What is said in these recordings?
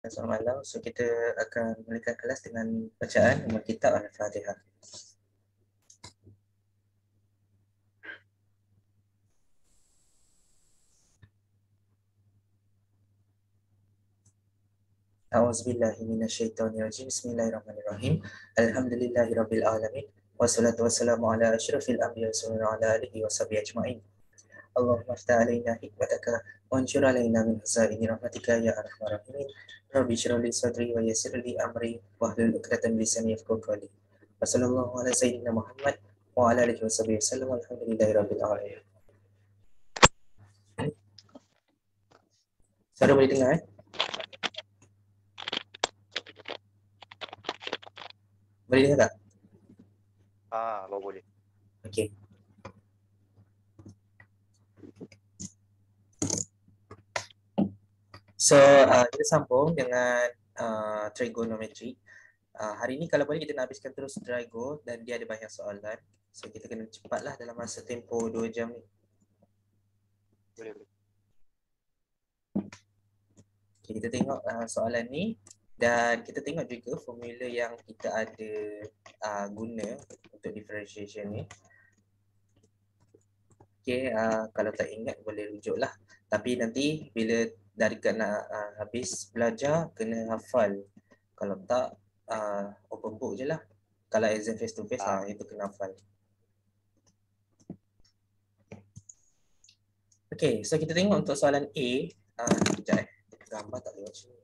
Selamat malam. So kita akan mulakan kelas dengan bacaan Ummul Kitab Al-Fatihah. A'udzubillahi minasyaitonirrajim. Bismillahirrahmanirrahim. Alhamdulillahirabbil alamin. Wassalatu wassalamu ala asyrafil anbiya'i wa ala alihi washabihi ajma'in. Allahumma aftah alaina hikmataka wanshur alaina min hazaini rahmatika ya arhamar rahimin. Rabbi shrah li sadri wa yassir li amri wahlul 'uqdatam min lisani yafqahu qawli. Wa sallallahu ala sayyidina Muhammad wa ala alihi washabihi wasallam. Alhamdulillahirabbil alamin. Suara boleh dengar Boleh dengar tak? Kalau boleh. Okey. So, kita sambung dengan trigonometry. Hari ni kalau boleh kita nak habiskan terus trigo dan dia ada banyak soalan. So, kita kena cepatlah dalam masa tempoh 2 jam ni. Boleh. Okay, kita tengok soalan ni dan kita tengok juga formula yang kita ada guna untuk differentiation ni. Okay, kalau tak ingat boleh rujuk lah. Tapi nanti bila dari nak habis belajar kena hafal. Kalau tak open book je lah. Kalau exam face to face itu kena hafal. Okay, so kita tengok untuk soalan A. Sekejap gambar tak lewat sini.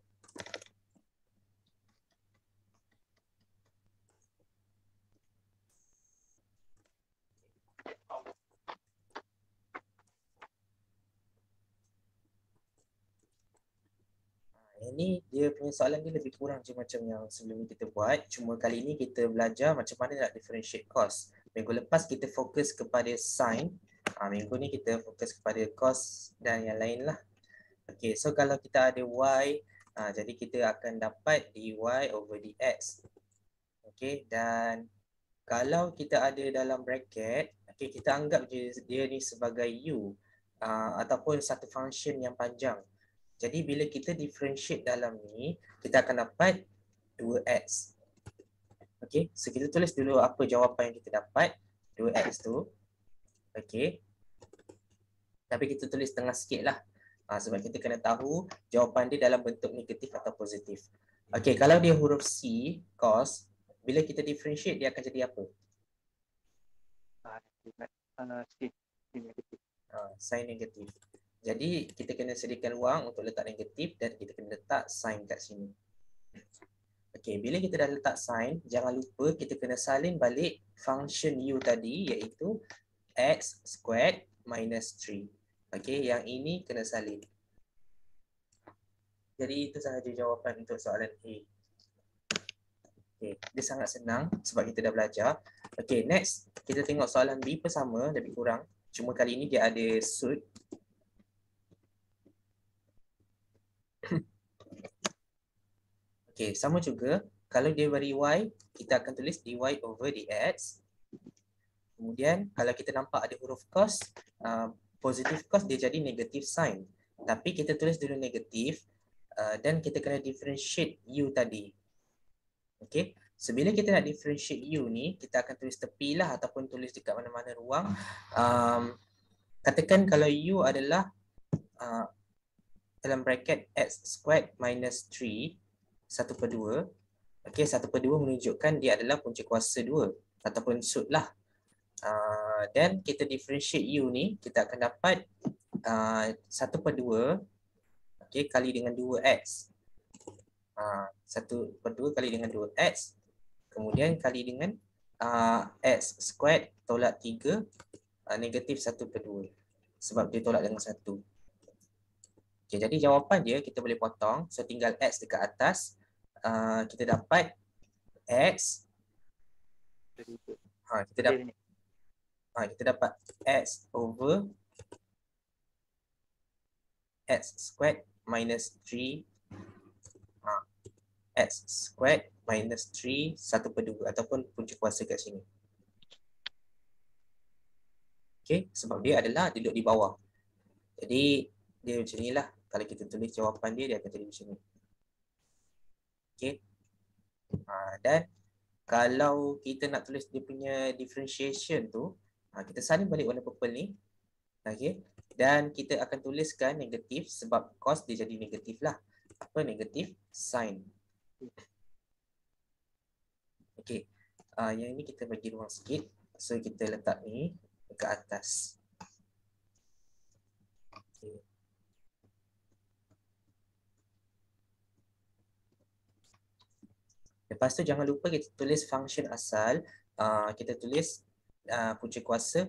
Ini dia punya soalan dia lebih kurang je macam yang sebelum ni kita buat. Cuma kali ni kita belajar macam mana nak differentiate cos. Minggu lepas kita fokus kepada sin. Minggu ni kita fokus kepada cos dan yang lain lah. Okay, so kalau kita ada y, jadi kita akan dapat dy over dx. Okay, dan kalau kita ada dalam bracket, okay, kita anggap dia ni sebagai u ataupun satu function yang panjang. Jadi bila kita differentiate dalam ni, kita akan dapat 2x. Okay, so kita tulis dulu apa jawapan yang kita dapat. 2x tu. Okay. Tapi kita tulis tengah sikit lah. Sebab kita kena tahu jawapan dia dalam bentuk negatif atau positif. Okay, kalau dia huruf C, cos, bila kita differentiate dia akan jadi apa? Sin negatif. Jadi kita kena sediakan ruang untuk letak negatif dan kita kena letak sin kat sini. Okey, bila kita dah letak sin, jangan lupa kita kena salin balik function u tadi iaitu x squared minus 3. Okey, yang ini kena salin. Jadi itu sahaja jawapan untuk soalan A. Okey, dia sangat senang sebab kita dah belajar. Okey, next kita tengok soalan B pun sama, lebih kurang. Cuma kali ini dia ada sud. Okay, sama juga. Kalau dia beri y, kita akan tulis dy over dx. Kemudian, kalau kita nampak ada huruf cos, positif cos dia jadi negatif sin. Tapi kita tulis dulu negatif dan kita kena differentiate u tadi. Okay, so bila kita nak differentiate u ni, kita akan tulis tepilah ataupun tulis dekat mana-mana ruang. Katakan kalau u adalah dalam bracket x squared minus 3, 1/2. Okey, 1/2 menunjukkan dia adalah punca kuasa 2 ataupun sud lah. Dan kita differentiate u ni, kita akan dapat 1/2 okey kali dengan 2x. 1/2 kali dengan 2x. Kemudian kali dengan x squared tolak 3 negatif 1/2. Sebab dia tolak dengan 1. Okay, jadi jawapan dia kita boleh potong. So tinggal x dekat atas. Kita dapat x. Kita dapat x over x squared minus 3. X squared minus 3 1/2 ataupun punca kuasa kat sini. Okay, sebab dia adalah duduk di bawah. Jadi dia macam inilah. Kalau kita tulis jawapan dia, dia akan jadi macam ni. Okey. Dan kalau kita nak tulis dia punya differentiation tu, kita salin balik warna purple ni. Okey. Dan kita akan tuliskan negatif sebab cos dia jadi negatif lah. Apa negatif? Sin. Okey. Yang ini kita bagi ruang sikit. So kita letak ni dekat atas. Okay. Lepas tu jangan lupa kita tulis function asal. Kita tulis punca kuasa.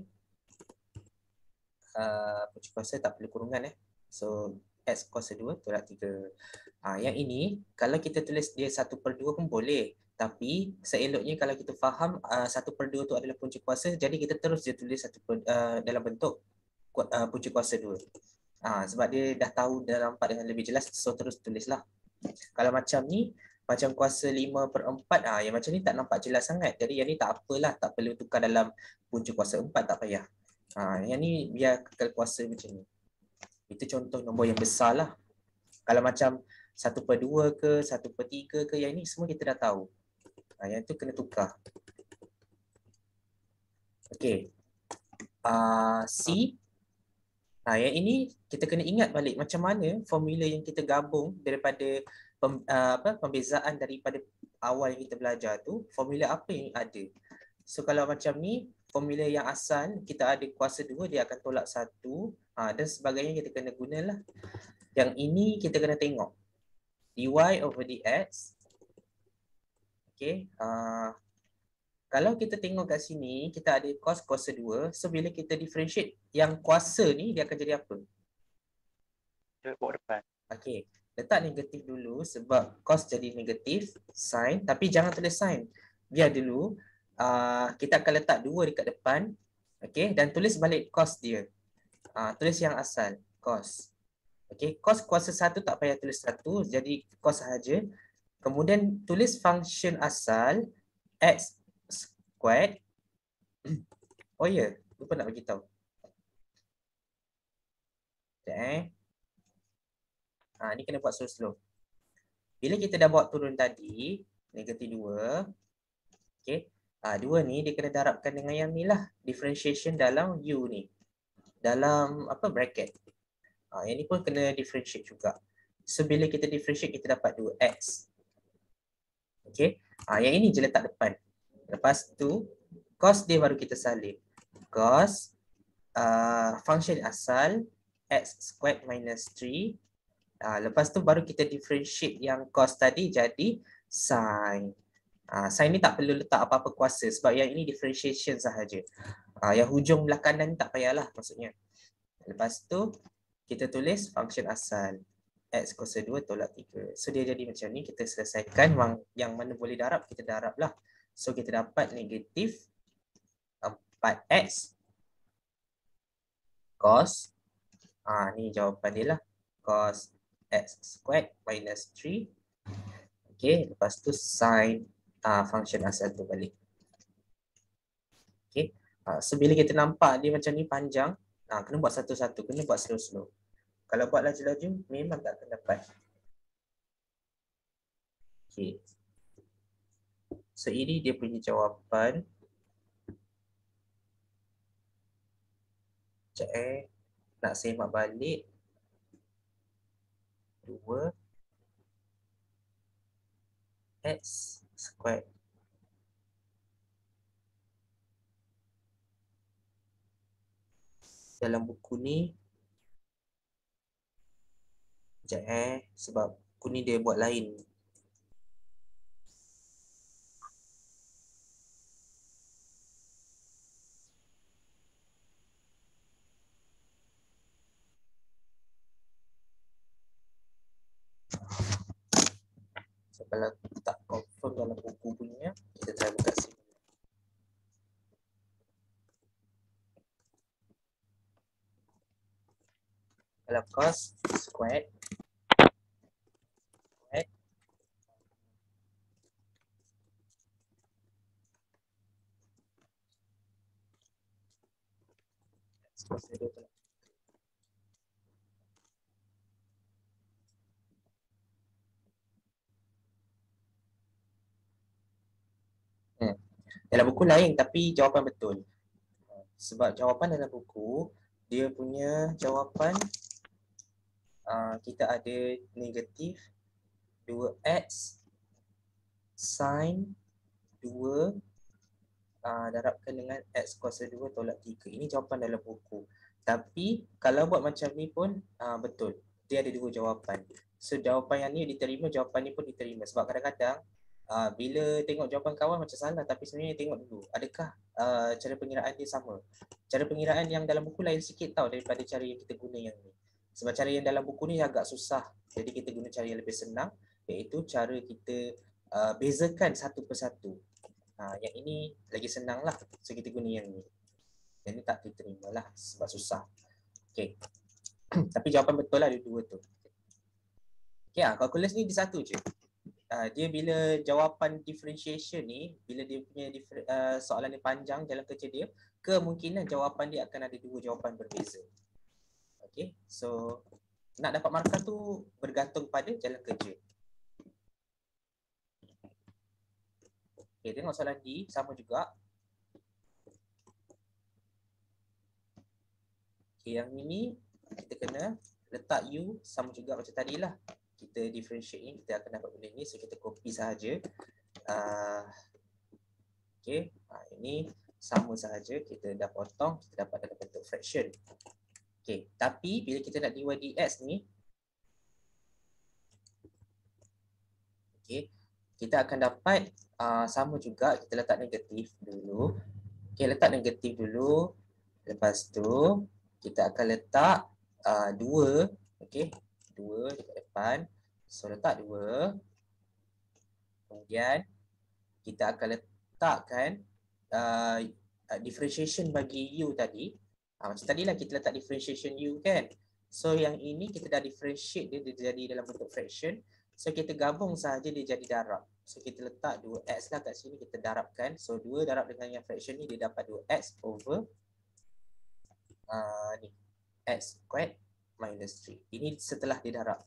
Punca kuasa tak perlu kurungan So x kuasa 2 tolak 3. Yang ini kalau kita tulis dia 1/2 pun boleh. Tapi seeloknya kalau kita faham 1/2 tu adalah punca kuasa, jadi kita terus dia tulis dalam bentuk punca kuasa 2. Sebab dia dah tahu, dah nampak dengan lebih jelas, so terus tulislah. Kalau macam ni, macam kuasa 5/4, yang macam ni tak nampak jelas sangat. Jadi yang ni tak apalah, tak perlu tukar dalam punca kuasa 4, tak payah. Yang ni biar kekal kuasa macam ni. Itu contoh nombor yang besar lah. Kalau macam 1/2 ke, 1/3 ke, yang ni semua kita dah tahu. Yang tu kena tukar. Okay. C. Yang ini kita kena ingat balik macam mana formula yang kita gabung daripada pembezaan daripada awal yang kita belajar tu, formula apa yang ada. So kalau macam ni, formula yang asal kita ada kuasa 2, dia akan tolak 1 dan sebagainya kita kena gunalah. Yang ini kita kena tengok. dy over dx. Okay. Kalau kita tengok kat sini, kita ada cos kuasa 2. So bila kita differentiate yang kuasa ni, dia akan jadi apa? Dia bawa depan. Okay. Letak negatif dulu sebab cos jadi negatif, sin. Tapi jangan tulis sin. Biar dulu. Kita akan letak 2 dekat depan. Okay. Dan tulis balik cos dia. Tulis yang asal. Cos. Okay. Cos kuasa 1 tak payah tulis 1. Jadi cos sahaja. Kemudian tulis function asal x squared. Oh ya, lupa nak bagi tahu. Ni kena buat slow-slow. Bila kita dah buat turun tadi, negatif 2. Okay. 2 ni dia kena darabkan dengan yang ni lah. Differentiation dalam U ni. Dalam bracket. Yang ni pun kena differentiate juga. So bila kita differentiate, kita dapat 2x. Okay. Yang ini je letak depan. Lepas tu, cos dia baru kita salin. Cos function asal x squared minus 3. Lepas tu baru kita differentiate yang cos tadi jadi sin. Sin ni tak perlu letak apa-apa kuasa sebab yang ini differentiation sahaja. Yang hujung belah kanan ni tak payahlah maksudnya. Lepas tu kita tulis function asal x kuasa 2 tolak 3. So dia jadi macam ni, kita selesaikan. Yang mana boleh darab, kita darab lah. So kita dapat negatif 4x cos. Ni jawapan dia lah. Cos x squared minus 3. Okay, lepas tu sin function asal tu balik. Okay, so bila kita nampak dia macam ni panjang, kena buat satu-satu, kena buat slow-slow. Kalau buat laju-laju, memang tak akan dapat. Okay. So ini dia punya jawapan. Sekejap nak semak balik. 2 x squared. Dalam buku ni, sekejap sebab buku ni dia buat lain. So kalau tak confirm dalam buku punya, kita try buka sini. Kalau cos squared Dalam buku lain tapi jawapan betul. Sebab jawapan dalam buku, dia punya jawapan kita ada negatif 2x sin 2 darabkan dengan x kuasa 2 tolak 3. Ini jawapan dalam buku. Tapi kalau buat macam ni pun betul. Dia ada dua jawapan. So jawapan yang ni diterima, jawapan ni pun diterima. Sebab kadang-kadang bila tengok jawapan kawan macam salah, tapi sebenarnya tengok dulu adakah cara pengiraan dia sama. Cara pengiraan yang dalam buku lain sikit tau daripada cara yang kita guna yang ni. Sebab cara yang dalam buku ni agak susah. Jadi kita guna cara yang lebih senang, iaitu cara kita bezakan satu persatu. Yang ini lagi senang lah. So kita guna yang ni. Yang ni tak diterima lah sebab susah. Okay. Tapi jawapan betul lah dua-dua tu. Okay, calculus ni di satu je. Dia bila jawapan differentiation ni, bila dia punya soalan ni panjang dalam kerja dia, kemungkinan jawapan dia akan ada dua jawapan berbeza. Okay, so nak dapat markah tu bergantung pada jalan kerja. Okay, tengok soalan D, sama juga. Okay, yang ini kita kena letak U sama juga macam tadi lah. Kita differentiate ni, kita akan dapat benda ni. So kita copy sahaja. Okay, ini sama sahaja. Kita dah potong, kita dapat dalam bentuk fraction. Okay, tapi bila kita nak dy dx ni, okay, kita akan dapat sama juga. Kita letak negatif dulu. Okay, letak negatif dulu. Lepas tu kita akan letak 2, okay, 2 dekat depan. So letak 2. Kemudian kita akan letakkan differentiation bagi u tadi. Macam tadi lah kita letak differentiation u kan. So yang ini kita dah differentiate dia jadi dalam bentuk fraction. So kita gabung sahaja dia jadi darab. So kita letak 2x lah kat sini, kita darabkan. So 2 darab dengan yang fraction ni dia dapat 2x over ni, x squared minus 3. Ini setelah didarab.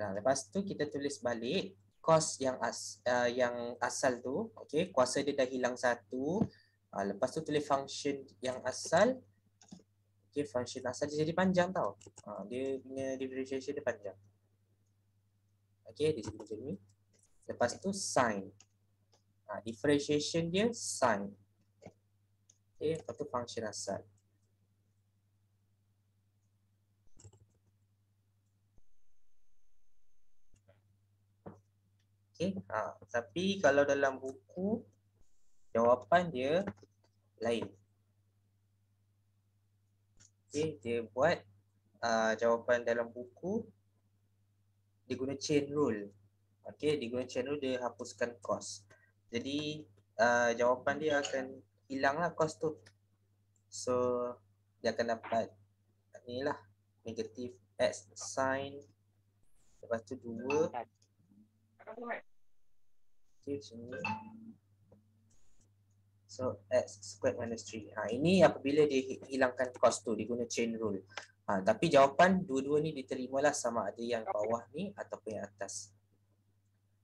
Lepas tu kita tulis balik cos yang asal tu, okey, kuasa dia dah hilang satu. Lepas tu tulis function yang asal. Okey, function asal dia jadi panjang tau. Dia punya differentiation dia panjang. Okey, dia jadi macam ni. Lepas tu sin. Differentiation dia sin. Okey, lepas tu function asal. Okay. Tapi kalau dalam buku jawapan dia lain. Okay, dia buat jawapan dalam buku dia guna chain rule. Okay, dia guna chain rule, dia hapuskan cos. Jadi jawapan dia akan hilanglah cos tu. So dia akan dapat inilah negatif x sin, lepas tu 2. Okay, macam ni. So x squared minus 3. Ini apabila dia hilangkan cos tu, dia guna chain rule. Tapi jawapan dua-dua ni diterimalah sama ada yang bawah ni ataupun yang atas.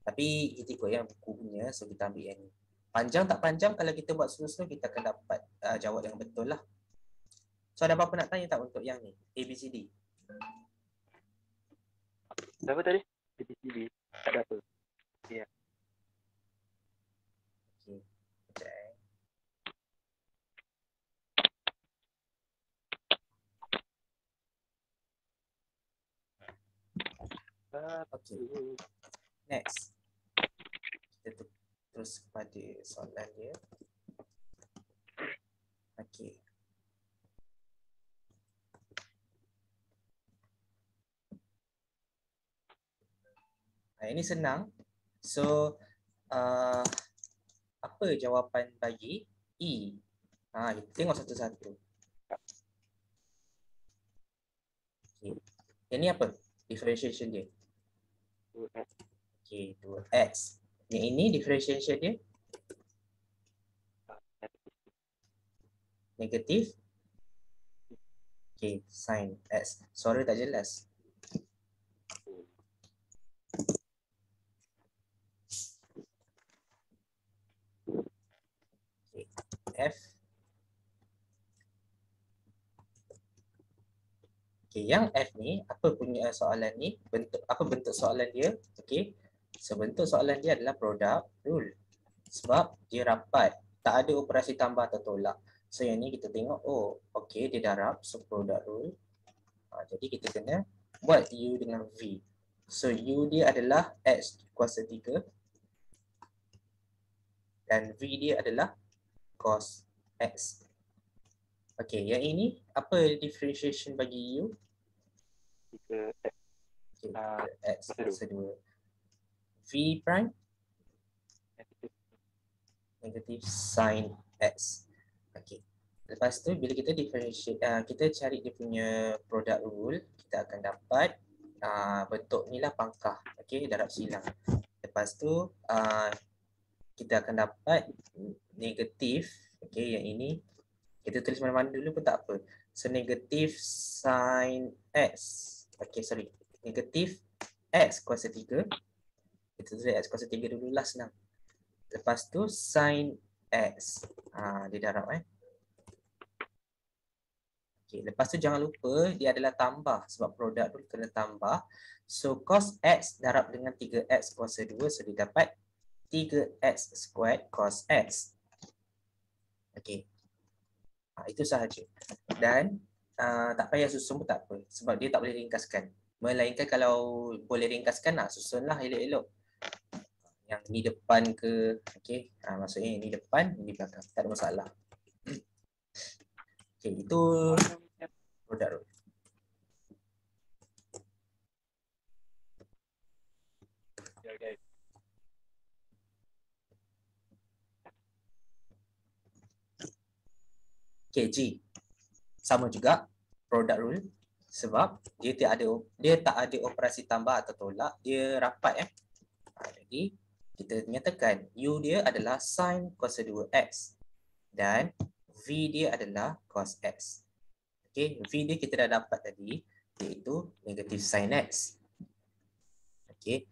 Tapi kita ikut yang buku punya, so kita ambil yang ni. Panjang tak panjang, kalau kita buat slow-slow kita akan dapat jawab yang betul lah. So ada apa-apa nak tanya tak untuk yang ni? ABCD. Apa tadi? ABCD. Tak ada apa. Ya. Okay. Okay. Okay. Next. Kita terus kepada soalan dia. Okay. Ini senang. So apa jawapan bagi E? Kita tengok satu-satu. Okay. Yang ni apa? Differentiation dia. Okay, 2x. Yang ini differentiation dia negatif. Okay, sin x. Suara tak jelas. F. Okay, yang F ni, apa punya soalan ni? Apa bentuk soalan dia? Okay, so bentuk soalan dia adalah product rule. Sebab dia rapat, tak ada operasi tambah atau tolak. So yang ni kita tengok, oh okay, dia darab, so product rule. Jadi kita kena buat U dengan V. So U dia adalah X kuasa 3 dan V dia adalah cos X. Okay, yang ini apa differentiation bagi U? 3X. Okay, X kuasa 2. V prime negatif sin X. Okay. Lepas tu bila kita differentiate, kita cari dia punya product rule, kita akan dapat bentuk ni lah pangkah. Okay, darab silang. Lepas tu kita akan dapat negatif. Okay, yang ini kita tulis mana-mana dulu pun tak apa. So negatif sin X. Okay, sorry. Negatif X kuasa 3. Kita tulis X kuasa 3 dulu lah, senang. Lepas tu sin X. Dia darab Okay, lepas tu jangan lupa dia adalah tambah sebab produk tu kena tambah. So cos X darab dengan 3X kuasa 2, so dia dapat 3X squared cos X. Okay. Itu sahaja. Dan tak payah susun pun tak apa sebab dia tak boleh ringkaskan. Melainkan kalau boleh ringkaskan, susunlah elok-elok. Yang ni depan ke, okay. Maksudnya ni depan, ni belakang. Tak ada masalah. Okay, itu product rule. Okay, G. Sama juga product rule sebab dia tak ada operasi tambah atau tolak, dia rapat Jadi kita nyatakan U dia adalah sin kuasa 2X dan V dia adalah cos X. Okay, V dia kita dah dapat tadi iaitu negatif sin X. Okay,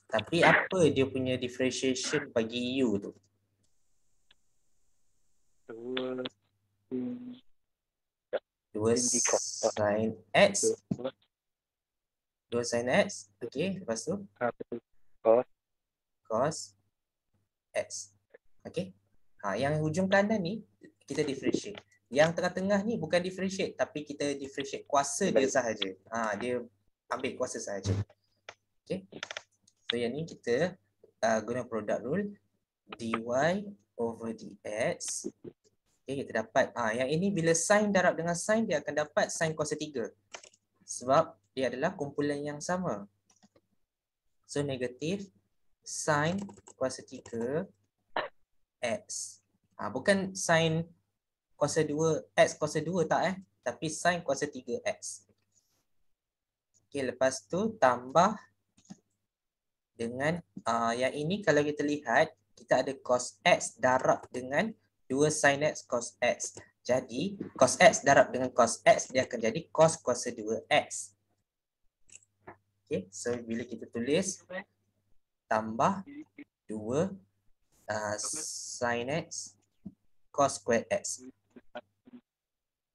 tapi apa dia punya differentiation bagi U tu? 2 sin X. 2 sin X. Okay, lepas tu cos X. Okay. Yang hujung kanan ni kita differentiate. Yang tengah-tengah ni bukan differentiate tapi kita differentiate kuasa dia sahaja. Dia ambil kuasa sahaja. Okay. So yang ni kita guna product rule dy over dx. Okay, kita dapat yang ini bila sin darab dengan sin dia akan dapat sin kuasa 3. Sebab dia adalah kumpulan yang sama. So negatif sin kuasa 3 X. Bukan sin kuasa 2 X kuasa 2 tak tapi sin kuasa 3X. Okay, lepas tu tambah dengan yang ini kalau kita lihat kita ada cos X darab dengan 2 sin X cos X. Jadi cos X darab dengan cos X dia akan jadi cos kuasa 2X. Okay, so bila kita tulis tambah 2 sin X cos square X.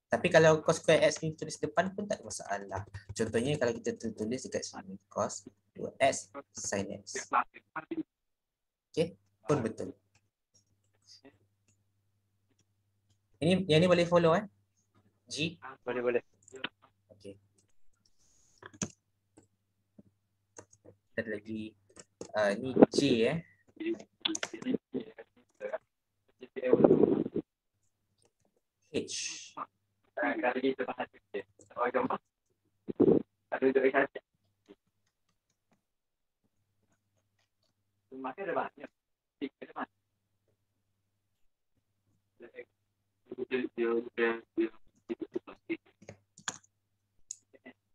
Tapi kalau cos square X ni tulis depan pun tak ada masalah. Contohnya kalau kita tulis dekat sini cos 2X sin X. Okay, pun betul. Yang ni boleh follow G? Boleh. Okay. Ada lagi ni J H.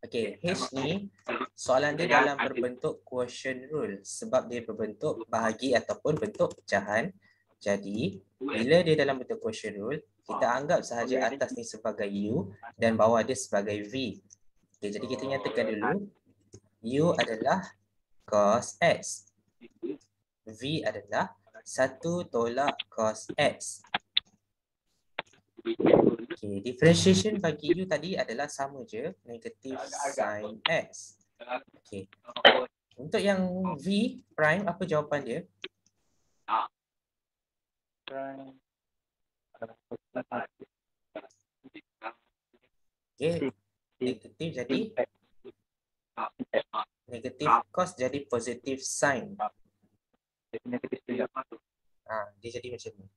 Okay, H ni soalan dia dalam berbentuk quotient rule sebab dia berbentuk bahagi ataupun bentuk pecahan. Jadi, bila dia dalam bentuk quotient rule, kita anggap sahaja atas ni sebagai U dan bawah dia sebagai V. Okay, jadi kita nyatakan dulu U adalah cos X. V adalah 1 tolak cos X. Okay, differentiation bagi U tadi adalah sama je, negatif sin X. Okay. Untuk yang V prime, apa jawapan dia? Okay, negatif jadi negatif cos jadi positif sin. Dia jadi macam ni.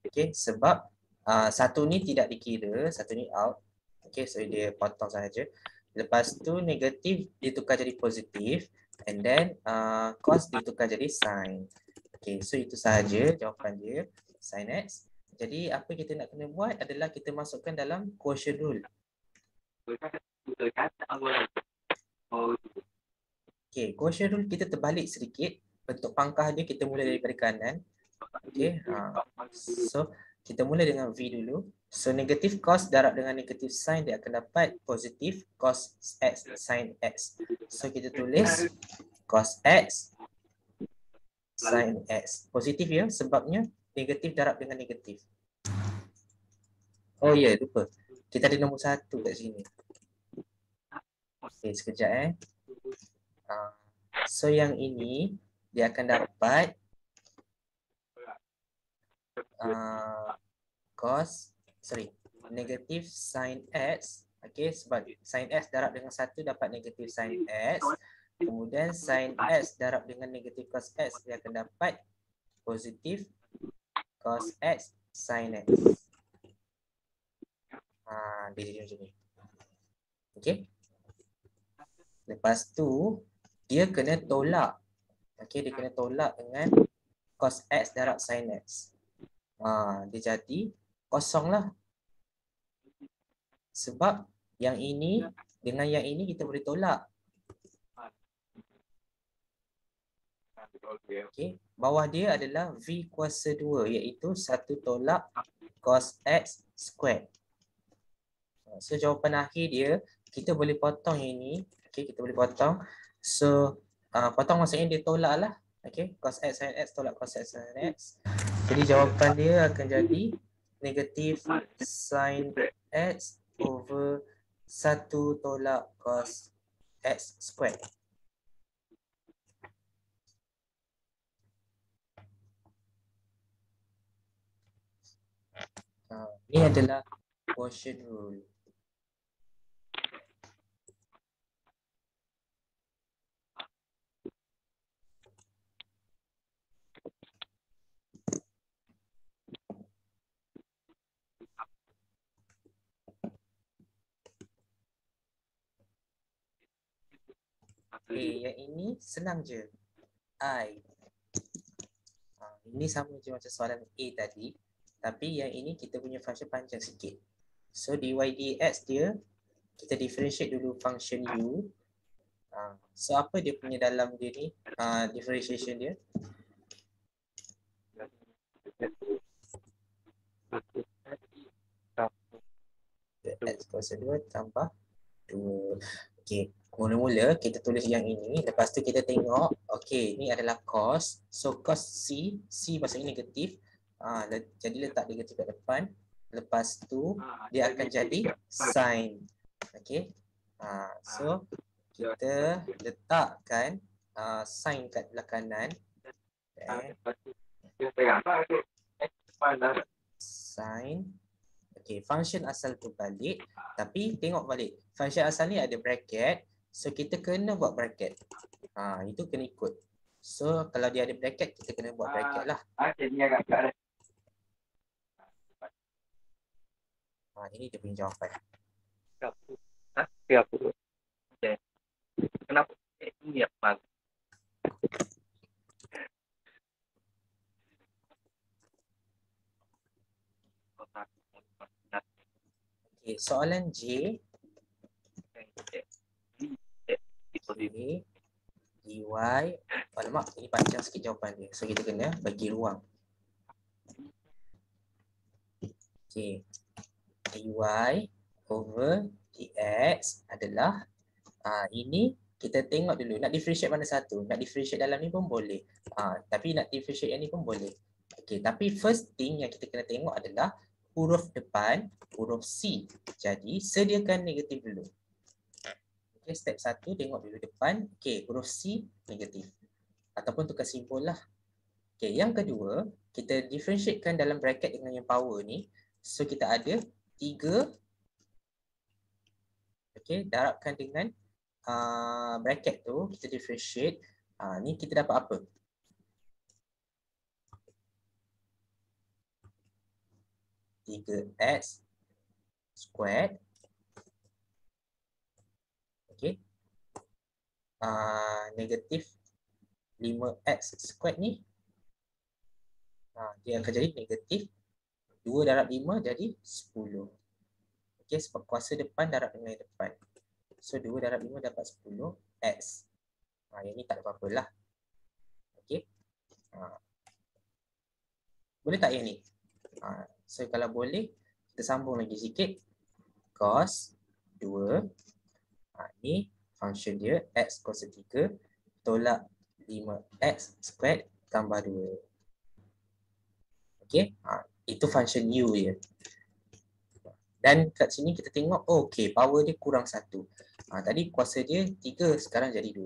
Okay, sebab satu ni tidak dikira, satu ni out. Okay, so dia potong sahaja. Lepas tu negatif ditukar jadi positif, and then cos ditukar jadi sin. Okay, so itu sahaja jawapan dia, sin X. Jadi apa kita nak kena buat adalah kita masukkan dalam quotient rule. Okay, quotient rule kita terbalik sedikit. Bentuk pangkah dia kita mula daripada kanan. Okay, so kita mula dengan V dulu. So negatif cos darab dengan negatif sin, dia akan dapat positif cos X sin X. So kita tulis cos X sin X. Positif ya, sebabnya negatif darab dengan negatif. Oh ya, lupa. Kita ada nombor 1 kat sini. Okay, sekejap So yang ini dia akan dapat negatif sin X. Okay, sebab sin X darab dengan 1 dapat negatif sin X. Kemudian sin X darab dengan negatif cos X, dia akan dapat positif cos X sin X. Dia jadi macam ni. Okay. Lepas tu dia kena tolak. Okay, dia kena tolak dengan cos X darab sin X. Dia jadi kosong lah. Sebab yang ini dengan yang ini kita boleh tolak. Okay. Bawah dia adalah V kuasa 2, iaitu 1 tolak cos X squared. So jawapan akhir dia, kita boleh potong yang ini. Okay, kita boleh potong. So potong maksudnya dia tolak lah. Okay, cos X sin X tolak cos X sin X. Jadi jawapan dia akan jadi negatif sin X over 1 tolak cos X squared. Ini adalah quotient rule. Yang ini senang je. I. Ini sama je macam soalan A tadi. Tapi yang ini kita punya function panjang sikit. So dy dx dia, kita differentiate dulu function u. So apa dia punya dalam dia ni, differentiation dia? X kuasa 2 tambah 2. Okay, mula-mula kita tulis yang ini. Lepas tu kita tengok, okay, ni adalah cos. So cos C, C maksudnya negatif. Jadi letak negatif kat depan. Lepas tu dia akan jadi sin. Okay. So kita letakkan sin kat belah kanan. Okay. Sin. Okay, function asal tu balik. Tapi tengok balik. Function asal ni ada bracket. So kita kena buat bracket. Itu kena ikut. So kalau dia ada bracket, kita kena buat bracket lah. Ini dia punya jawapan. Kenapa ini apa? Okay, soalan J. Okay. Dy. Alamak, ini panjang sikit jawapan dia. So kita kena bagi ruang. Okay. Dy over dx adalah ini kita tengok dulu nak differentiate mana satu. Nak differentiate dalam ni pun boleh. Tapi nak differentiate yang ni pun boleh. Okay, tapi first thing yang kita kena tengok adalah huruf depan, huruf C. Jadi, sediakan negatif dulu. Okay, step 1, tengok dulu depan. Okay, huruf C negatif. Ataupun tukar simbol lah. Okay, yang kedua, kita differentiatekan dalam bracket dengan yang power ni. So, kita ada 3. Okay, darabkan dengan bracket tu, kita differentiate. Ni kita dapat apa? X squared. Okay. Negatif 5x squared ni. Dia akan jadi negatif 2 darab 5 jadi 10. Okay, sebab kuasa depan darab dengan yang depan. So 2 darab 5 dapat 10x. Yang ni tak ada apa-apa lah. Okay. Boleh tak yang ni? So kalau boleh, kita sambung lagi sikit. Cos 2. Ni function dia x kuasa 3 tolak 5x squared tambah 2. Okay. Itu function u je. Dan kat sini kita tengok, okay, power dia kurang 1. Tadi kuasa dia 3, sekarang jadi 2.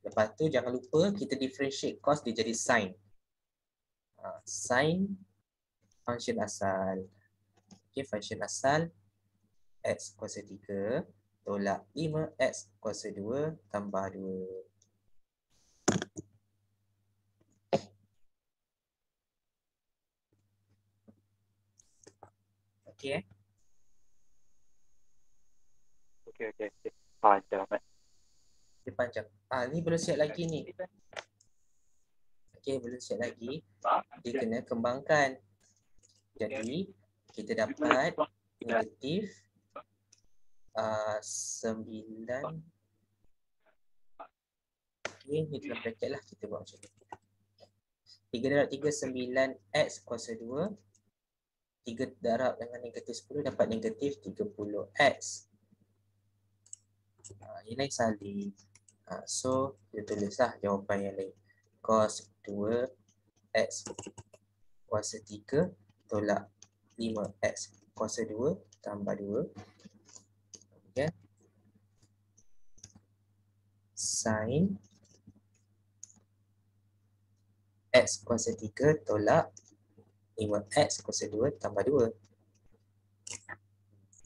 Lepas tu jangan lupa kita differentiate cos, dia jadi sin. Sin function asal. Okay, function asal x kuasa 3 tolak 5x kuasa 2 tambah 2. Okay. Okay. Panjang amat. Dia panjang. Ni belum siap lagi ni. Okay, belum siap lagi. Dia kena kembangkan. Jadi, kita dapat negatif 9. Okay, ni dalam bracket lah. Kita buat macam ni. 3 darab 3, 9x kuasa 2. 3 darab dengan negatif 10 dapat negatif 30x. Yang lain salin. So, kita tulislah jawapan yang lain. Cos 2x kuasa 3 tolak 5x kuasa 2 tambah 2. Kemudian sin x kuasa 3 tolak 5x kuasa 2 tambah 2.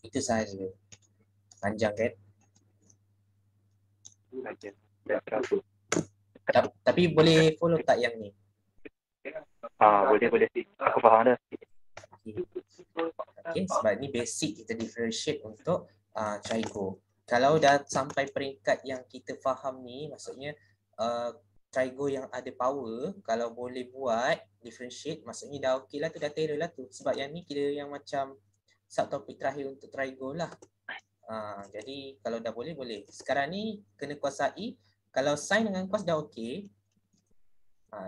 Itu sahaja. Panjang kan? Tapi boleh follow tak yang ni? Boleh. Aku faham dah. Okay, sebab ni basic kita differentiate untuk trigo. Kalau dah sampai peringkat yang kita faham ni, maksudnya trigo yang ada power, kalau boleh buat differentiate, maksudnya dah okey lah tu, dah terror lah tu. Sebab yang ni kira yang macam subtopik terakhir untuk trigo lah. Jadi kalau dah boleh. Sekarang ni kena kuasai. Kalau sin dengan cos dah okey.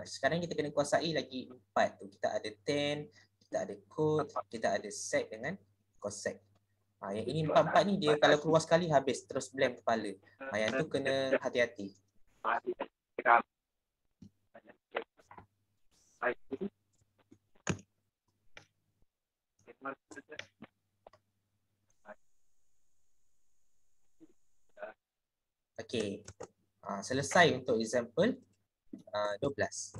Sekarang kita kena kuasai lagi 4 tu. Kita ada tan, kita ada cot, kita ada sec dengan cosec. Yang ini 4 ni dia kalau keluar sekali habis terus blank kepala. Yang tu kena hati-hati. Okey. Selesai untuk example 12.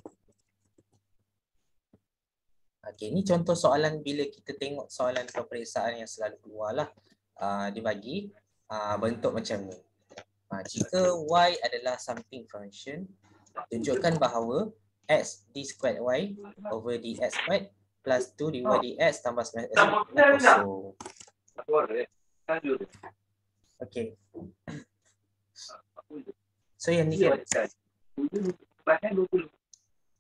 Okey, ni contoh soalan bila kita tengok soalan peperiksaan yang selalu keluar lah. Dia bagi bentuk macam ni. Jika y adalah something function, tunjukkan bahawa x d squared y over dx squared plus 2 dy dx tambah 9x kosong. Okey. So yang ni kan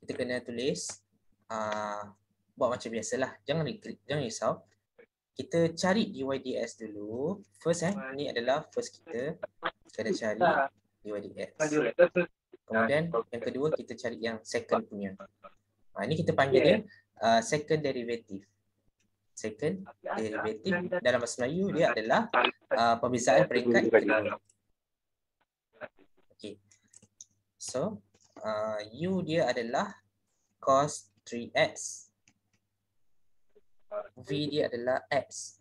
kita kena tulis buat macam biasalah. Jangan risau. Kita cari dy dx dulu. First ni adalah first kita kena cari dy dx. Kemudian yang kedua kita cari yang second punya. Ini kita panggil dia second derivative. Second derivative dalam bahasa Melayu dia adalah pembezaan peringkat kedua. Okay. So u dia adalah cos 3x V dia adalah X.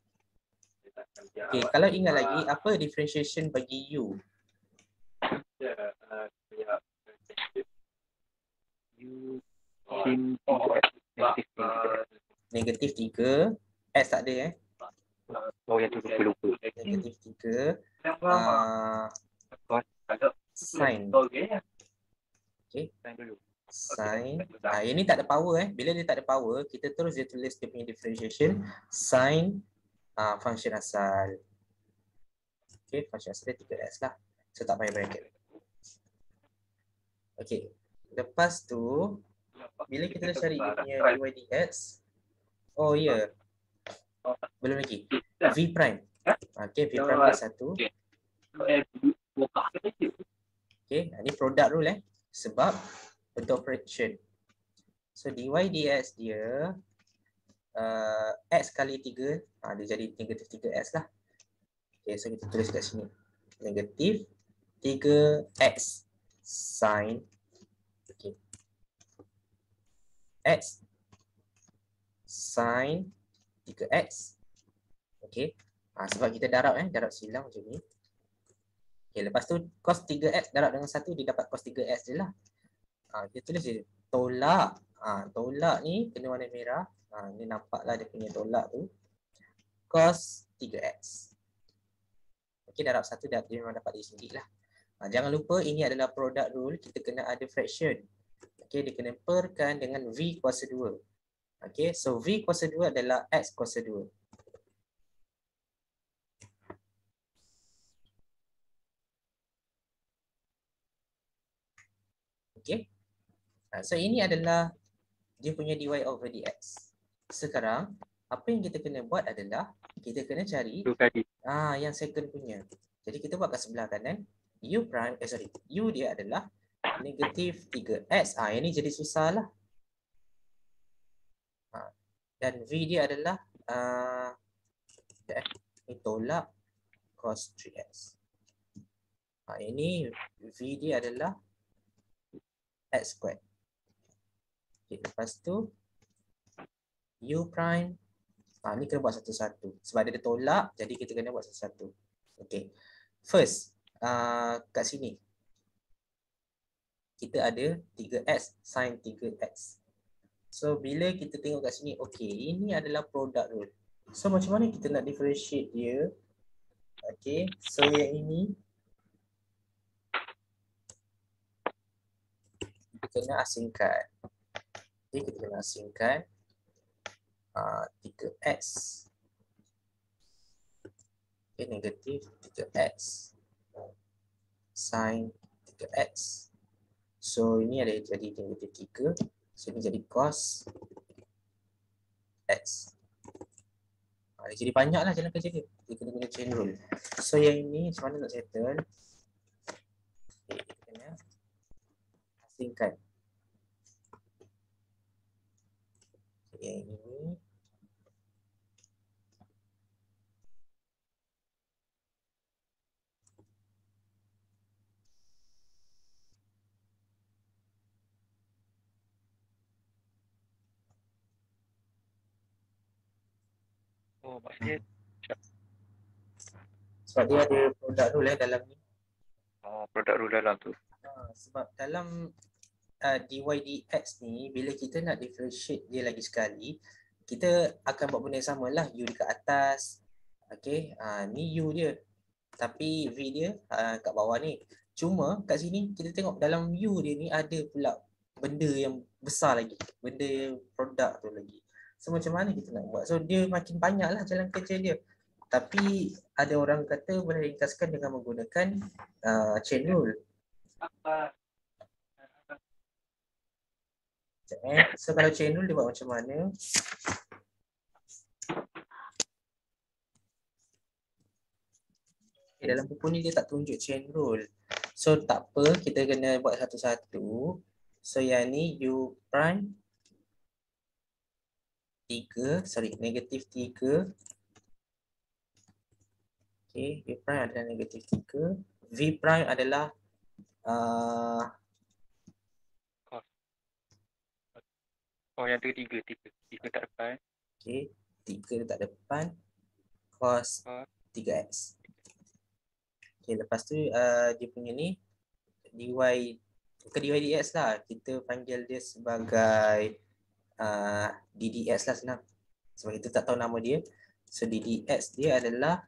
Okay, kalau ingat lagi, apa differentiation bagi U? U sin 3x Negatif 3. X tak ada Oh yang tu lupa. Negatif 3. Sin. Okay. Sin dulu. Sin. Yang ni tak ada power Bila dia tak ada power, kita terus dia tulis dia punya differentiation sin function asal. Okay, function asal dia 3x lah. So tak payah bracket. Okay. Lepas tu, bila kita dah cari dia punya dy dx, oh ya, belum lagi. V prime. Okay, V prime dia 1. Okay, ni product rule sebab bentuk fraction. So dy dx dia x kali 3, dia jadi negatif 3x lah. Okay, so kita tulis kat sini. Negatif 3x sin, okay, x sin 3x. Okay, sebab kita darab darab silang macam ni. Okay, lepas tu cos 3x darab dengan 1 dia dapat cos 3x je lah. Dia tulis je tolak. Tolak ni kena warna merah. Ni nampaklah dia punya tolak tu. Cos 3x. Okay, darab 1 dia memang dapat dia sendiri lah. Jangan lupa ini adalah product rule. Kita kena ada fraction. Okay, dia kena perkan dengan V kuasa 2. Okay, so V kuasa 2 adalah X kuasa 2. Okay. So ini adalah dia punya dy over dx. Sekarang apa yang kita kena buat adalah kita kena cari yang second punya. Jadi kita buat kat sebelah kanan u prime u dia adalah negatif 3x. Yang ni jadi susah lah. Dan v dia adalah ni tolak cos 3x. Ini v dia adalah x squared. Okay, lepas tu u prime, ni kena buat satu-satu. Sebab dia ada tolak, jadi kita kena buat satu-satu. Okay. First, kat sini. Kita ada 3x sin 3x. So, bila kita tengok kat sini, okay, ini adalah product rule. So, macam mana kita nak differentiate dia? Okay, so yang ini kita kena asingkan. Okay, kita kena asingkan 3x. Okay, negatif 3x sin 3x. So ini ada jadi negatif 3. So ini jadi cos x. Dia jadi banyak lah jalan kerja dia. Dia kena guna chain rule. So yang ini macam mana nak settle? Okay, kita kena asingkan. Yang ini maksudnya sebab dia ada produk rule dalam ni. Produk rule dalam tu. Sebab dalam dy dx ni, bila kita nak differentiate dia lagi sekali, kita akan buat benda yang sama lah. U dekat atas. Okay, ni U dia. Tapi V dia kat bawah ni. Cuma kat sini kita tengok dalam U dia ni ada pula benda yang besar lagi. Benda yang produk tu lagi. So macam mana kita nak buat? So dia makin banyak lah jalan kerja dia. Tapi ada orang kata boleh ringkaskan dengan menggunakan chain rule. So kalau chain rule dia buat macam mana? Dalam buku ni dia tak tunjuk chain rule. So tak apa, kita kena buat satu-satu. So yang ni U prime 3, negatif 3. Okay, U prime adalah negatif 3. V prime adalah yang tu 3 tak dapat. okay, 3 letak depan, cos 3x. Okay, lepas tu dia punya ni dy, bukan dy dx lah, kita panggil dia sebagai ddx lah senang. Sebab kita tak tahu nama dia. So ddx dia adalah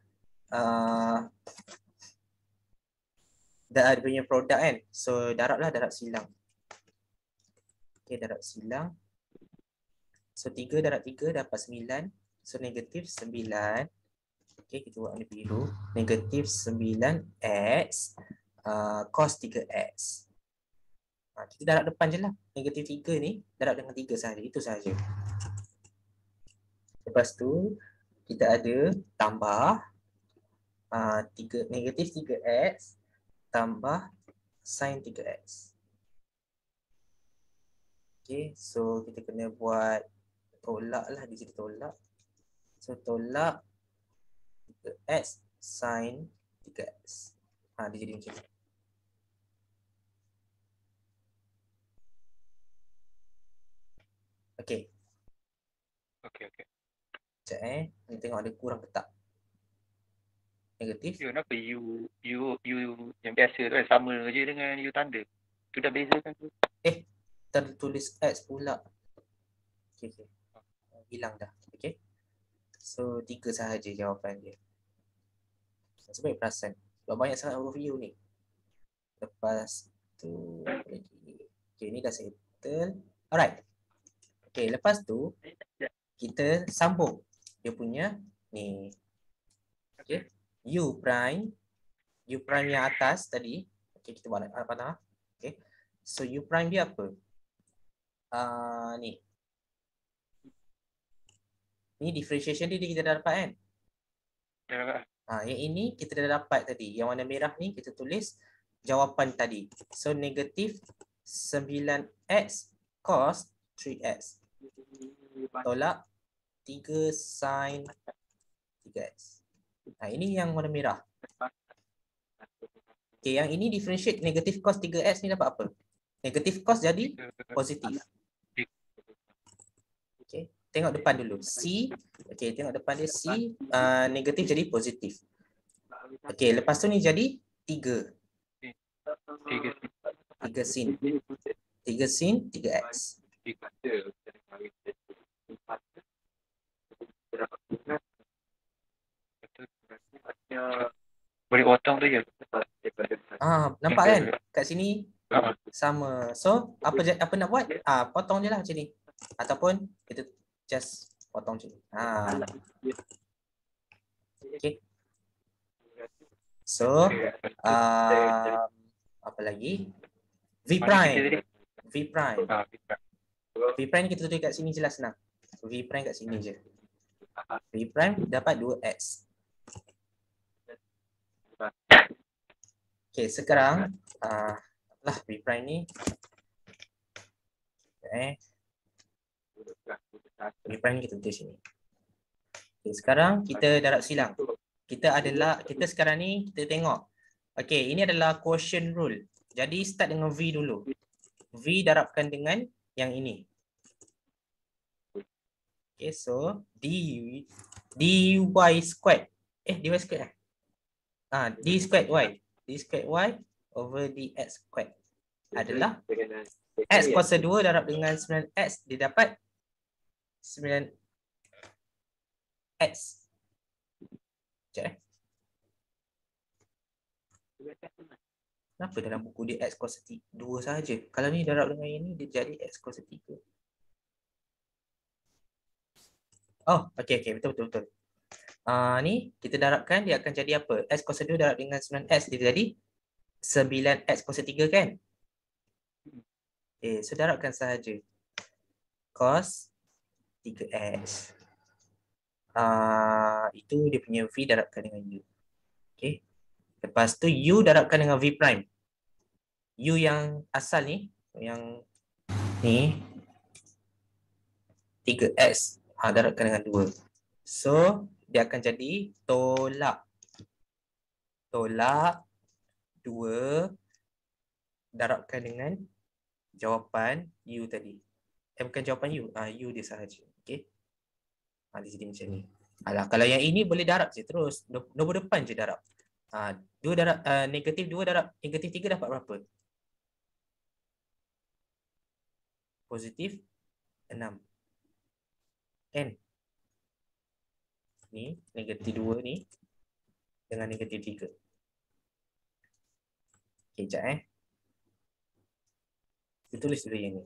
dia punya produk kan. So darab lah, darab silang. Okay, darab silang. So 3 darab 3 dapat 9. So negatif 9. Okay, kita buat warna biru. Negatif 9x cos 3x. Kita darab depan je lah. Negatif 3 ni darab dengan 3 sahaja. Itu sahaja. Lepas tu kita ada tambah negatif 3x tambah sin 3x. Okay, so kita kena buat tolak lah di sini, tolak. So tolak 3x sin 3x. Dia jadi macam ni. Okay. Okey. Sekejap Kita tengok ada kurang ke tak. Negatif. Kenapa U yang biasa tu kan sama je dengan U tanda? Tu dah beza kan tu? Tertulis X pula. Okay. Hilang dah. Okay. So 3 sahaja jawapan dia. Sebaik perasan. Sebab banyak sangat huruf U ni. Lepas tu lagi. Okay, ni dah settle. Alright. Okay, lepas tu kita sambung dia punya ni. Okay. U prime yang atas tadi. Okay, kita buat apa? Okay. So U prime dia apa? Ni. Ni differentiation dia kita dah dapat kan? Yang ini kita dah dapat tadi. Yang warna merah ni kita tulis jawapan tadi. So negatif 9x cos 3x. Tolak 3 sin 3x. Ini yang warna merah. Okay, yang ini differentiate negatif cos 3x ni dapat apa? Negatif cos jadi positif. Okay, tengok depan dulu. C. Okay, tengok depan dia C. Negatif jadi positif. Okay, lepas tu ni jadi 3. 3 sin 3x. Boleh potong tu je. Nampak kan? Kat sini sama. So, apa nak buat? Potong je lah macam ni. Ataupun kita just potong macam ni. Okay. So, apa lagi? V prime. V prime kita tulis kat sini jelas senang. V prime kat sini je. V prime dapat 2x. Okay, sekarang lah V prime ni. V prime ni kita tulis sini. Okay, sekarang kita darab silang. Kita sekarang ni kita tengok. Okay, ini adalah quotient rule. Jadi start dengan V dulu. V darabkan dengan yang ini. Okay, so dy squared. Dy squared d squared y. D squared y over dx squared adalah x kuasa 2 darab dengan 9x, dia dapat 9x. Sekejap Kenapa dalam buku dia x kuasa 2 sahaja? Kalau ni darab dengan ini dia jadi x kuasa 3. Okey, betul. Ni kita darabkan dia akan jadi apa? X kuasa 2 darab dengan 9x dia jadi 9x kuasa 3 kan? So darabkan sahaja. Cos 3x. Itu dia punya V darabkan dengan U. Okay. Lepas tu U darabkan dengan V prime. U yang asal ni, yang ni 3x darabkan dengan 2. So dia akan jadi tolak 2 darabkan dengan jawapan U tadi. Bukan jawapan U, U dia sahaja. Okay. Dia jadi macam ni. Alah, kalau yang ini boleh darab je terus. Nombor depan je darab. 2 darab negatif 2 darab negatif 3 dapat berapa? Positif 6. Kan? Ni negatif 2 ni dengan negatif 3. Okay, sekejap Kita tulis dulu yang ni.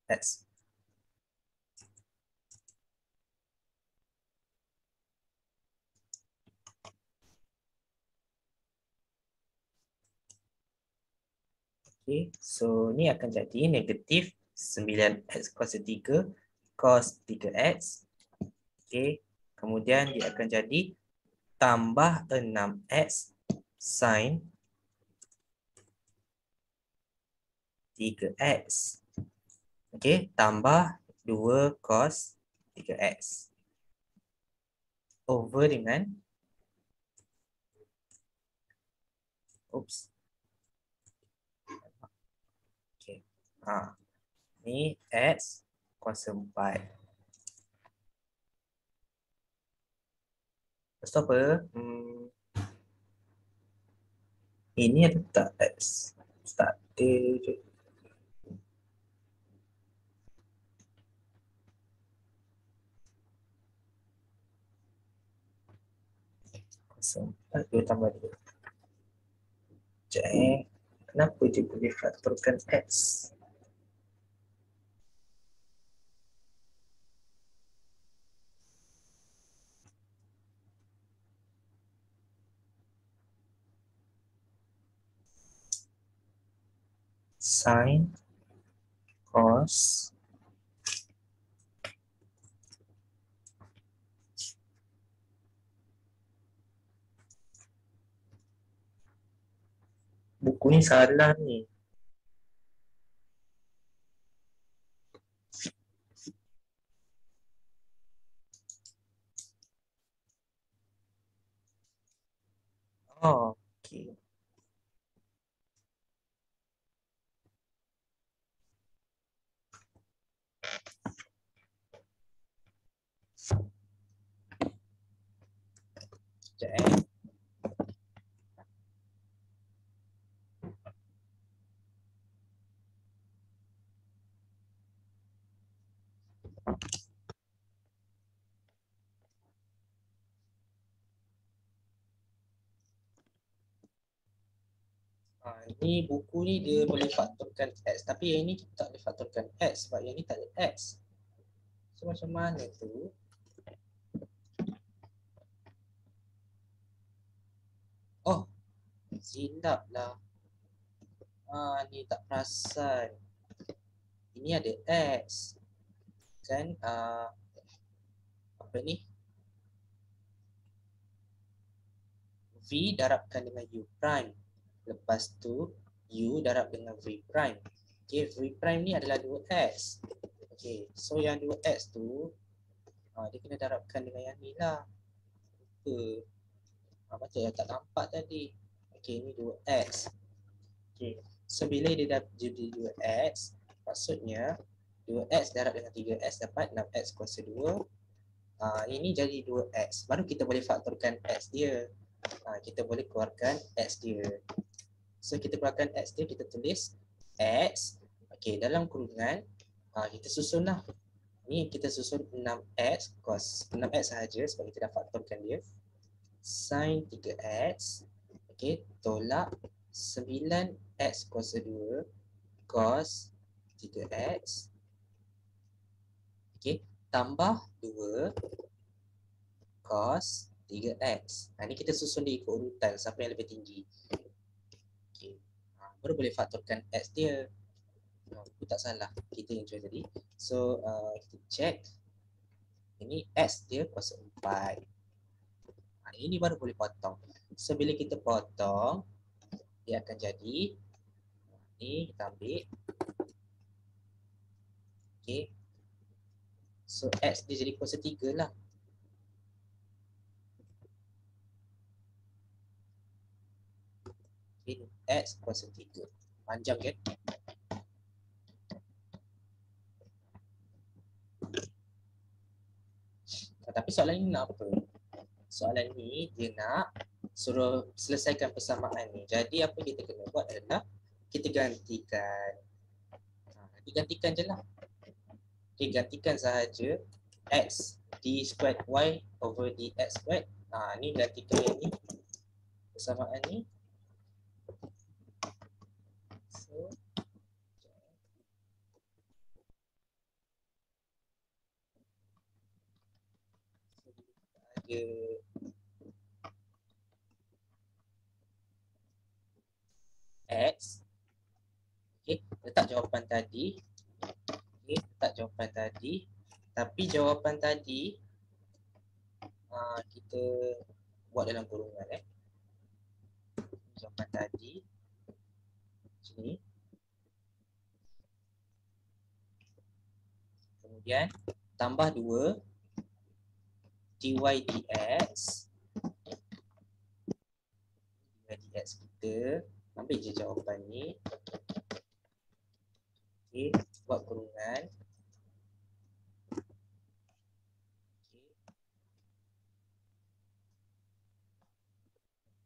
X. Okay, so ni akan jadi negatif 9x kuasa 3 cos 3x. Okay, kemudian dia akan jadi tambah 6x sin 3x. Okay, tambah 2 cos 3x. Over dengan Okay. Ni x kuasa 4. Lepas tu apa? Ini ada tak x? Tak ada je. Kuasa 4, 2 tambah 2. Sekejap Kenapa dia boleh faktorkan x? Sin, cos, buku ni salah ni. Oh, okay. Sekejap Ini buku ni dia boleh faktorkan x, tapi yang ini tak boleh faktorkan x sebab yang ni tak ada x. So macam mana tu? Oh, silap lah. Ni tak perasan. Ini ada x. Kan apa ni? V darabkan dengan U prime. Lepas tu U darab dengan V prime. Okay, V prime ni adalah 2x. Okay, so yang 2x tu dia kena darabkan dengan yang ni lah. Macam yang tak nampak tadi. Okay, ni 2x. Okay, so bila dia dah jadi 2x, maksudnya 2x darab dengan 3x dapat 6x kuasa 2. Ini jadi 2x. Baru kita boleh faktorkan x dia. Kita boleh keluarkan x dia. So kita keluarkan x dia, kita tulis x. Okay, dalam kurungan kita susun lah. Ni kita susun 6x cos 6x sahaja sebab kita dah faktorkan dia. Sin 3x. Okay, tolak 9x kuasa 2 cos 3x. Okay, tambah 2 cos 3x. Ini kita susun dia ikut urutan siapa yang lebih tinggi. Okay. Baru boleh faktorkan x dia. Aku tak salah. Kita yang cuba tadi. So, kita check. Ini x dia kuasa 4. Ini baru boleh potong. So, bila kita potong, dia akan jadi. Ni kita ambil. Okay. So, x dia jadi kuasa 3 lah. X kuasa 3. Panjang kan? Tapi soalan ini nak apa? Soalan ni dia nak suruh selesaikan persamaan ni. Jadi apa kita kena buat adalah kita gantikan. Digantikan je lah. Okay, gantikan sahaja X d squared Y over dx squared. Ni gantikan yang ni. Persamaan ni. So, ada X. Okay, letak jawapan tadi. Okay, letak jawapan tadi. Tapi jawapan tadi kita buat dalam kurungan. Jawapan tadi macam ni. Kemudian tambah 2 dy dx. Dy dx kita ambil je jawapan ni. Okey, buat kurungan. Okey.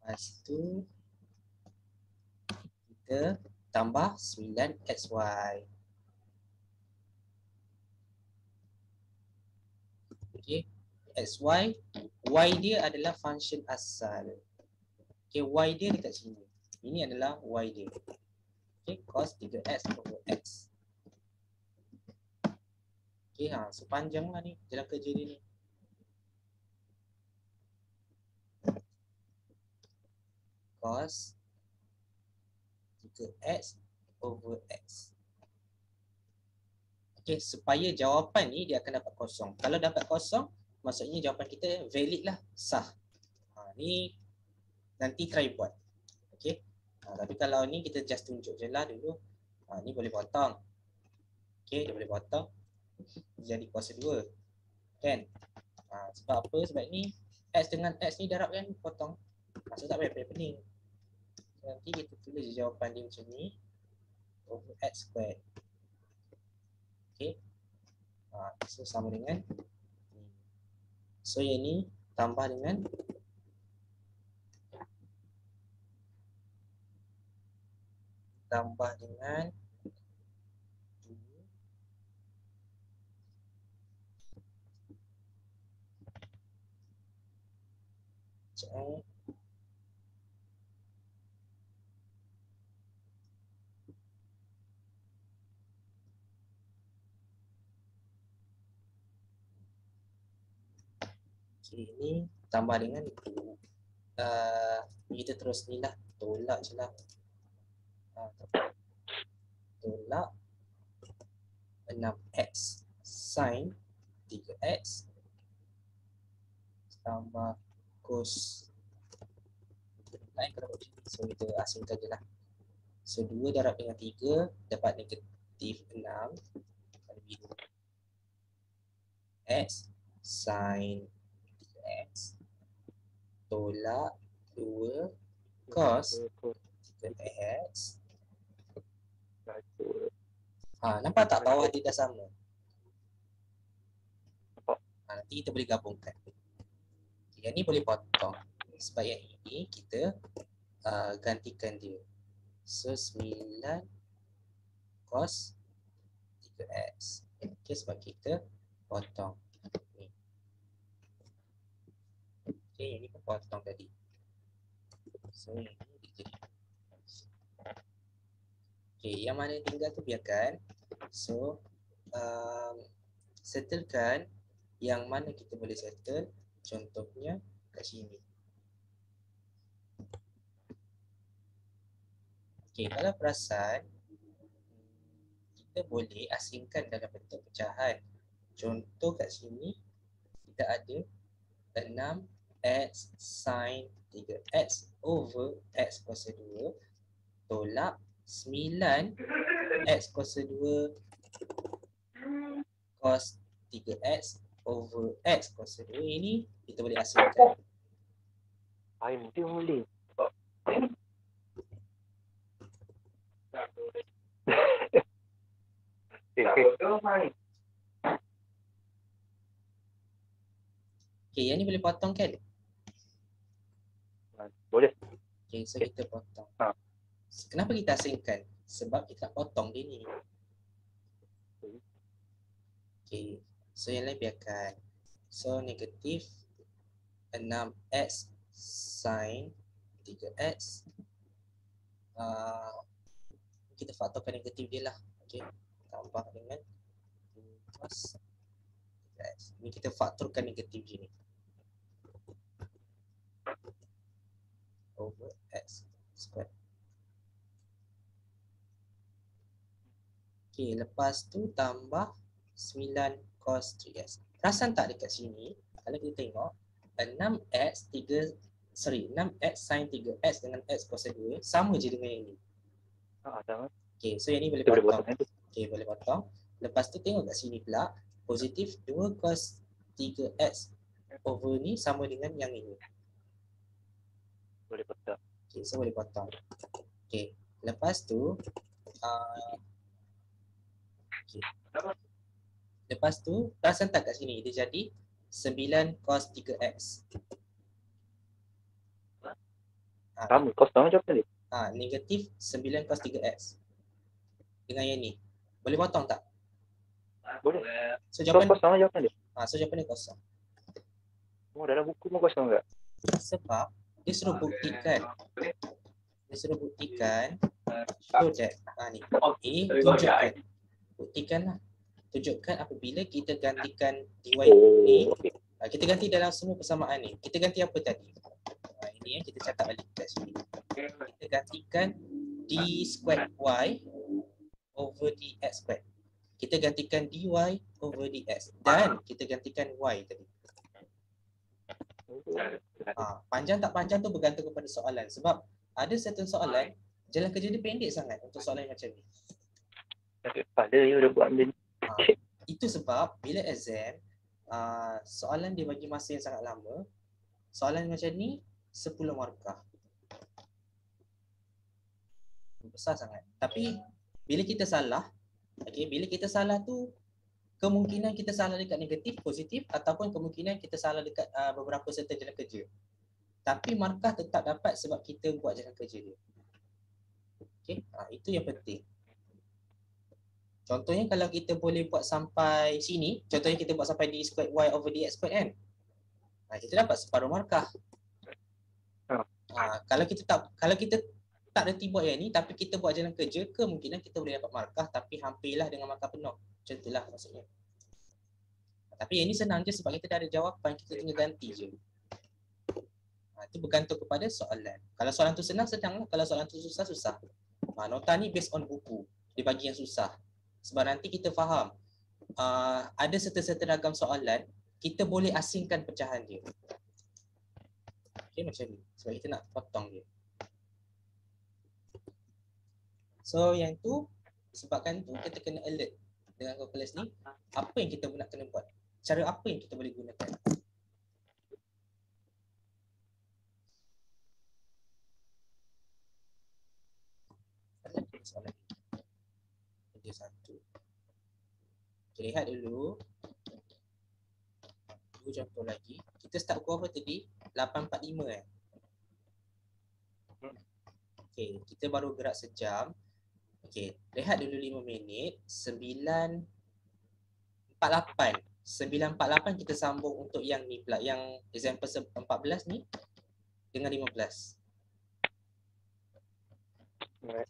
Lepas tu kita tambah 9xy. Okey, xy, y dia adalah function asal. Okey, y dia dekat sini. Ini adalah y dia. Okey, cos 3x over x. Okey, sepanjanglah ni jalan kerja dia ni. Cos 3x over x. Okey, supaya jawapan ni dia akan dapat kosong. Kalau dapat kosong, maksudnya jawapan kita valid lah, sah. Ni nanti try buat. Okey. Tapi kalau ni kita just tunjuk je lah dulu. Ni boleh potong. Okey, dia boleh potong. Jadi kuasa 2. Kan? Sebab apa? Sebab ni x dengan x ni darab kan, potong. So tak payah pening. Nanti kita tulis jawapan dia macam ni. Over x squared. Okey. So sama dengan ni. So yang ni tambah dengan okay. Ini tambah dengan kita terus ni lah, tolak je lah. Tolak 6x sin 3x tambah cos. Lain kalau macam ni, so kita asingkan je lah. So 2 darab dengan 3 dapat negatif 6 lebih 2 x sin 3x tolak 2 cos 3x. Nampak tak bawah dia dah sama? Nanti kita boleh gabungkan. Yang ni boleh potong. Sebab yang ini kita gantikan dia. So 9 cos 3x. Okay, sebab kita potong. Okay, yang ni pun potong tadi. So yang ni dia jadi. Okay, yang mana tinggal tu biarkan. So settlekan yang mana kita boleh settle. Contohnya kat sini. Okay, kalau perasan kita boleh asingkan dalam bentuk pecahan. Contoh kat sini kita ada 6x sin 3x over x kuasa 2 tolak 9x kuasa 2 cos 3x over x kuasa 2. Ini kita boleh asingkan. Dia boleh. Okay, yang ni boleh potong kan? Boleh. Okay, so kita potong. Kenapa kita asingkan? Sebab kita nak potong dia ni. Okay, so yang lain biarkan. So negatif 6x sin 3x. Kita faktorkan negatif dia lah. Okay, tambah dengan cos 3x. Ini kita faktorkan negatif dia ni. Over x square. Okay, lepas tu tambah 9 cos 3x. Perasan tak dekat sini, kalau kita tengok 6x sin 3x dengan x cos 2 sama je dengan yang ni. Sama. Okay, so yang ni boleh Kita potong. boleh potong. Okay, boleh potong. Lepas tu tengok kat sini pula, positif 2 cos 3x over ni sama dengan yang ini. Boleh potong. Okay, so boleh potong. Okay, lepas tu okay. Lepas tu, perasan tak kat sini, dia jadi 9 cos 3x. Sama, cos sama macam ni. Negatif 9 cos 3x. Dengan yang ni. Boleh potong tak? Boleh. So jawapan Cos sama jawapan dia. so jawapan dia kosong. Oh, dalam buku pun kosong tak? Sebab dia suruh buktikan. Dia suruh buktikan show that ni. Tunjukkan. Buktikanlah. Tunjukkan apabila kita gantikan dy ni. Okay. Kita ganti dalam semua persamaan ni. Kita ganti apa tadi? Ini yang kita catat balik kat sini. Kita gantikan d squared y over dx squared. Kita gantikan dy over dx. Dan kita gantikan y tadi. Panjang tak panjang tu bergantung kepada soalan. Sebab ada certain soalan, jalan kerja dia pendek sangat untuk soalan macam ni. Pada you dah buat ambil. Itu sebab bila exam, soalan dia bagi masa yang sangat lama. Soalan macam ni 10 markah. Besar sangat. Tapi bila kita salah, bila kita salah tu kemungkinan kita salah dekat negatif, positif ataupun kemungkinan kita salah dekat beberapa serta jalan kerja. Tapi markah tetap dapat sebab kita buat jalan kerja dia. Itu yang penting. Contohnya kalau kita boleh buat sampai sini, contohnya kita buat sampai d squared y over dx squared kan. Kita dapat separuh markah. Kalau kita tak reti buat yang ni tapi kita buat jalan kerja, kemungkinan kita boleh dapat markah tapi hampirlah dengan markah penuh. Macam itulah maksudnya. Tapi yang ni senang je sebab kita dah ada jawapan, kita tinggal ganti je. Itu bergantung kepada soalan. Kalau soalan tu senang, senang lah. Kalau soalan tu susah, susah. Nota ni based on buku. Dia bagi yang susah. Sebab nanti kita faham ada serta-serta ragam soalan, kita boleh asingkan pecahan dia. Okay, macam ni. Sebab kita nak potong dia. So yang tu, sebabkan tu kita kena alert dengan calculus ni. Apa yang kita nak kena buat? Cara apa yang kita boleh gunakan? Soalan ini. Satu. Okay, lihat dulu. Dua contoh lagi. Kita start pukul apa tadi? 8.45 kan? Okay, kita baru gerak sejam. Okay, lihat dulu 5 minit. 9.48. 9.48 kita sambung untuk yang ni pula. Yang example 14 ni dengan 15. Right.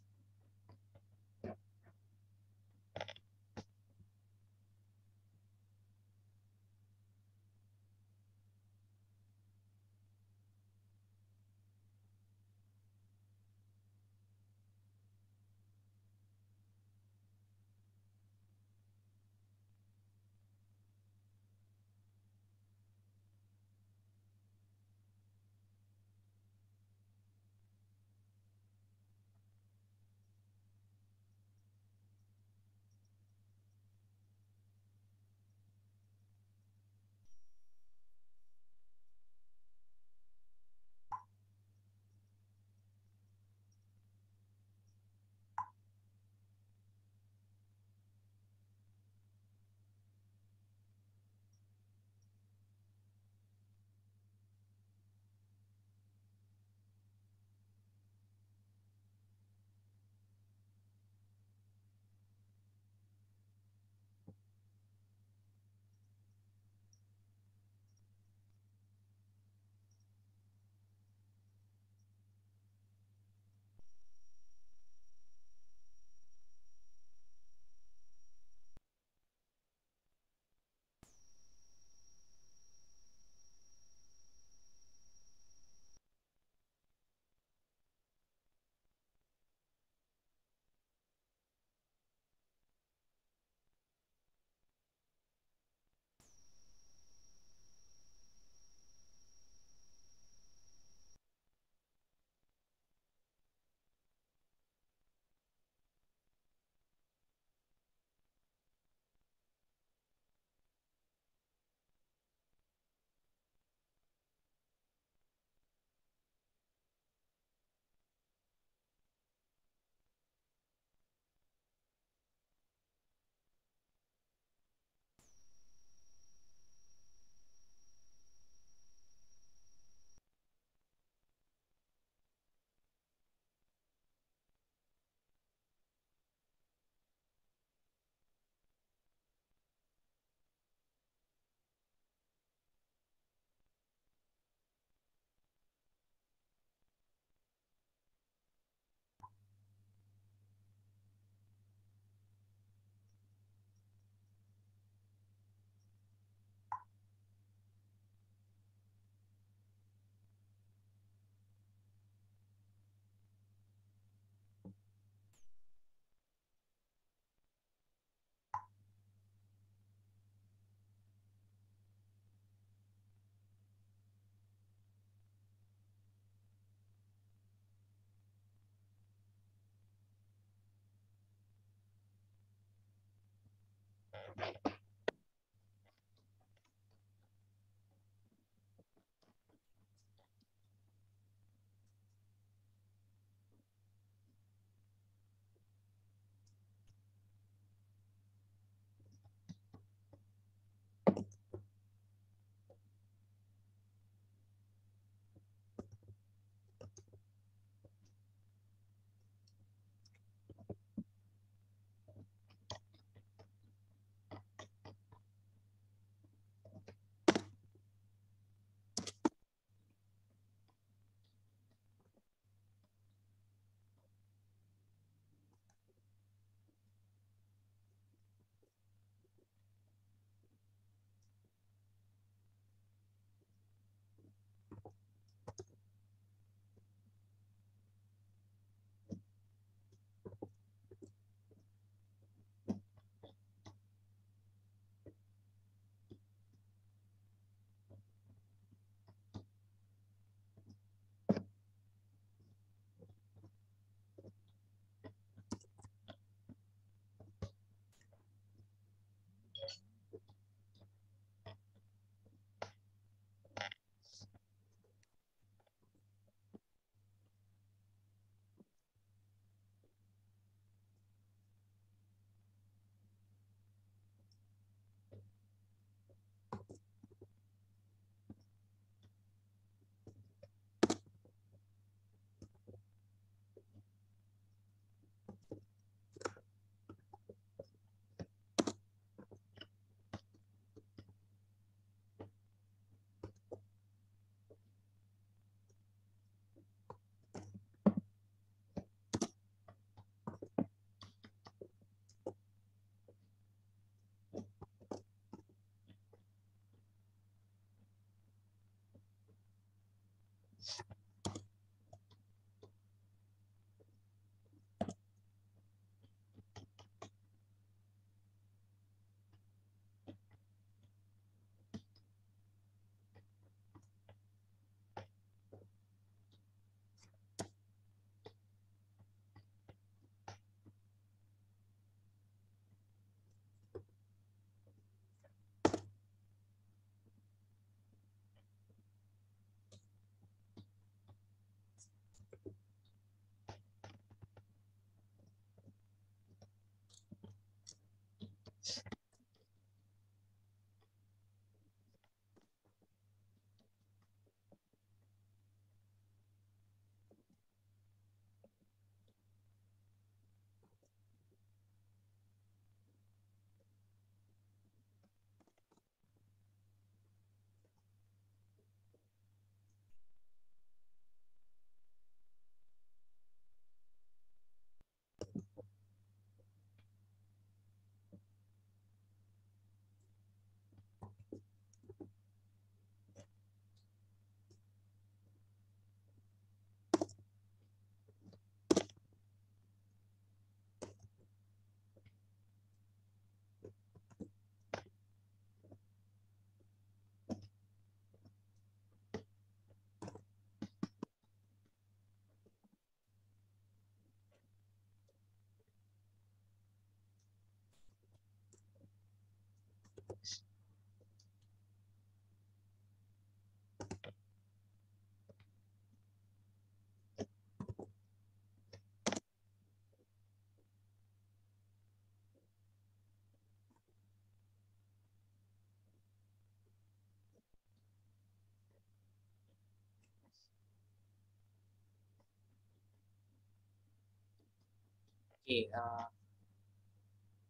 Okey,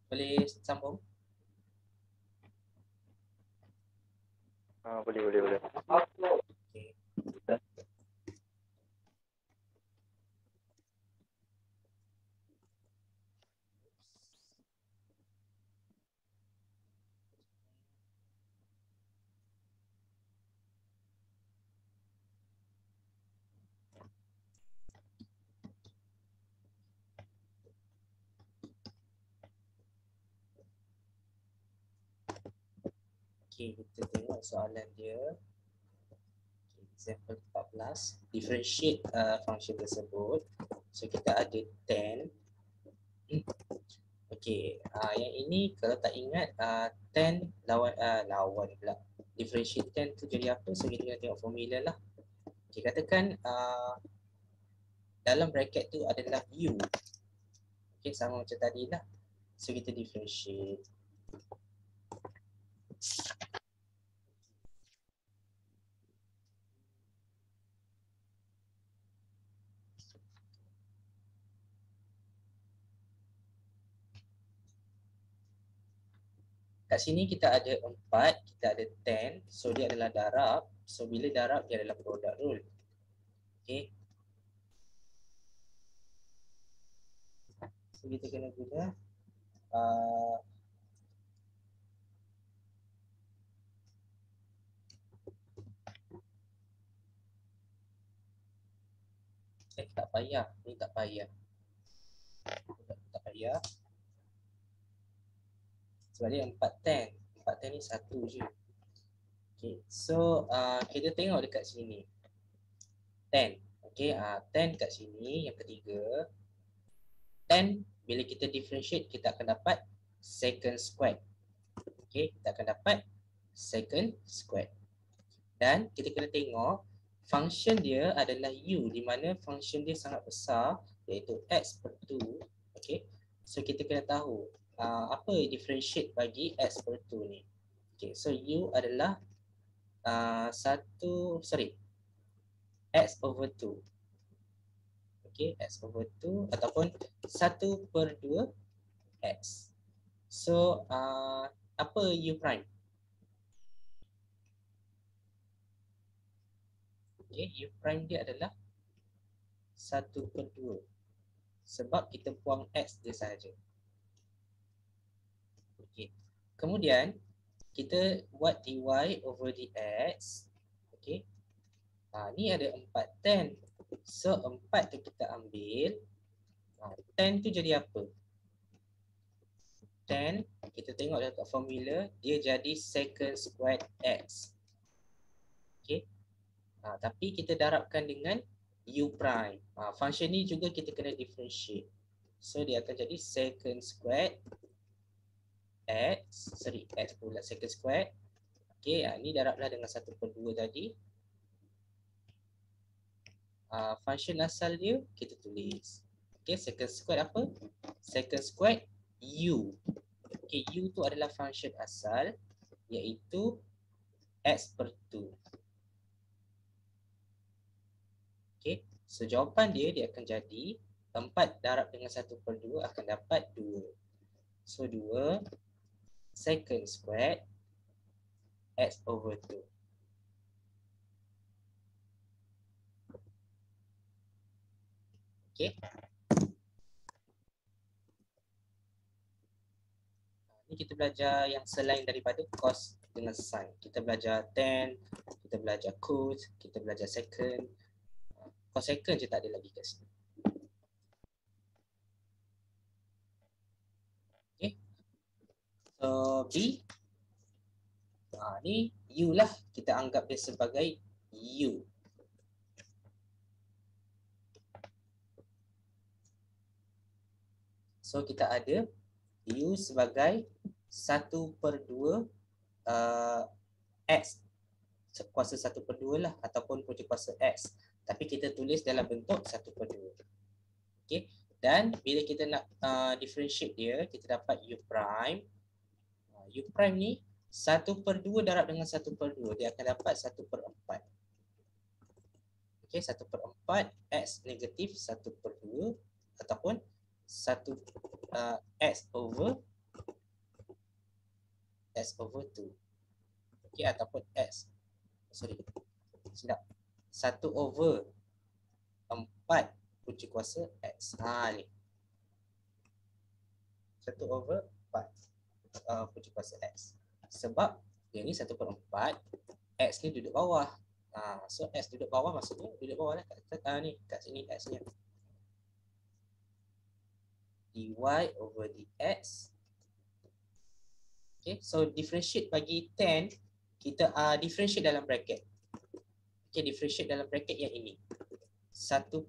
boleh sambung? Boleh. Okey. Okey, kita tengok soalan dia. Okay, example 14, differentiate function tersebut. So kita ada 10. Okey, yang ini kalau tak ingat 10 lawan pula. Differentiate 10 tu jadi apa? So kita kena tengok formula lah. Okey, katakan dalam bracket tu adalah u. Okey, sama macam tadi lah. So kita differentiate. Kat sini kita ada 4, kita ada 10. So dia adalah darab. So bila darab dia adalah product rule. Okey. So kita kena guna tak payah. Ni tak payah. Tak payah. Sebab dia 410. 410 ni satu je. Okay. So kita tengok dekat sini. 10. Okay. 10 kat sini. Yang ketiga. 10 bila kita differentiate kita akan dapat second squared. Okay. Kita akan dapat second squared. Dan kita kena tengok function dia adalah u di mana function dia sangat besar iaitu x per 2. Okay. So kita kena tahu apa differentiate bagi x per 2 ni. Okay. So u adalah x over 2. Okay, x over 2 ataupun 1 per 2 x. So apa u prime? Okay, u prime dia adalah 1 per 2 sebab kita buang x dia sahaja. Okay. Kemudian kita buat dy over dx. Okay. Ni ada 4 10. So 4 tu kita ambil. 10 tu jadi apa? 10 kita tengok dekat formula dia jadi second squared x. Okay. Tapi kita darabkan dengan u prime. Function ni juga kita kena differentiate. So dia akan jadi second squared x pula second squared. Okay, ni darablah dengan 1 per 2 tadi. Function asal dia kita tulis. Okay, second squared apa? Second squared u. Okay, u tu adalah function asal iaitu x per 2. Okay, so jawapan dia akan jadi 4 darab dengan 1 per 2 akan dapat 2. So 2 second squared x over 2. Okay. Ini kita belajar yang selain daripada cos dengan sin. Kita belajar tan, kita belajar cos, kita belajar second. Cos second je tak ada lagi kat sini. Okay. So B. Ni U lah. Kita anggap dia sebagai U. So kita ada U sebagai 1 per 2 X kuasa 1/2 lah ataupun punca kuasa X. Tapi kita tulis dalam bentuk 1/2. Okay. Dan bila kita nak differentiate dia, kita dapat U prime. U prime ni 1/2 darab dengan 1/2. Dia akan dapat 1/4. Okay, 1/4 X negatif 1/2 ataupun 1 X over 2. Okay, ataupun silap, 1/4 punca kuasa X. Ni 1/4 punca kuasa X. Sebab dia ni 1/4, X ni duduk bawah. So X duduk bawah, maksudnya duduk bawah lah ni, kat sini X nya. dy over dx. Okay, so differentiate bagi tan, kita differentiate dalam bracket. Okay, differentiate dalam bracket yang ini. 1/4.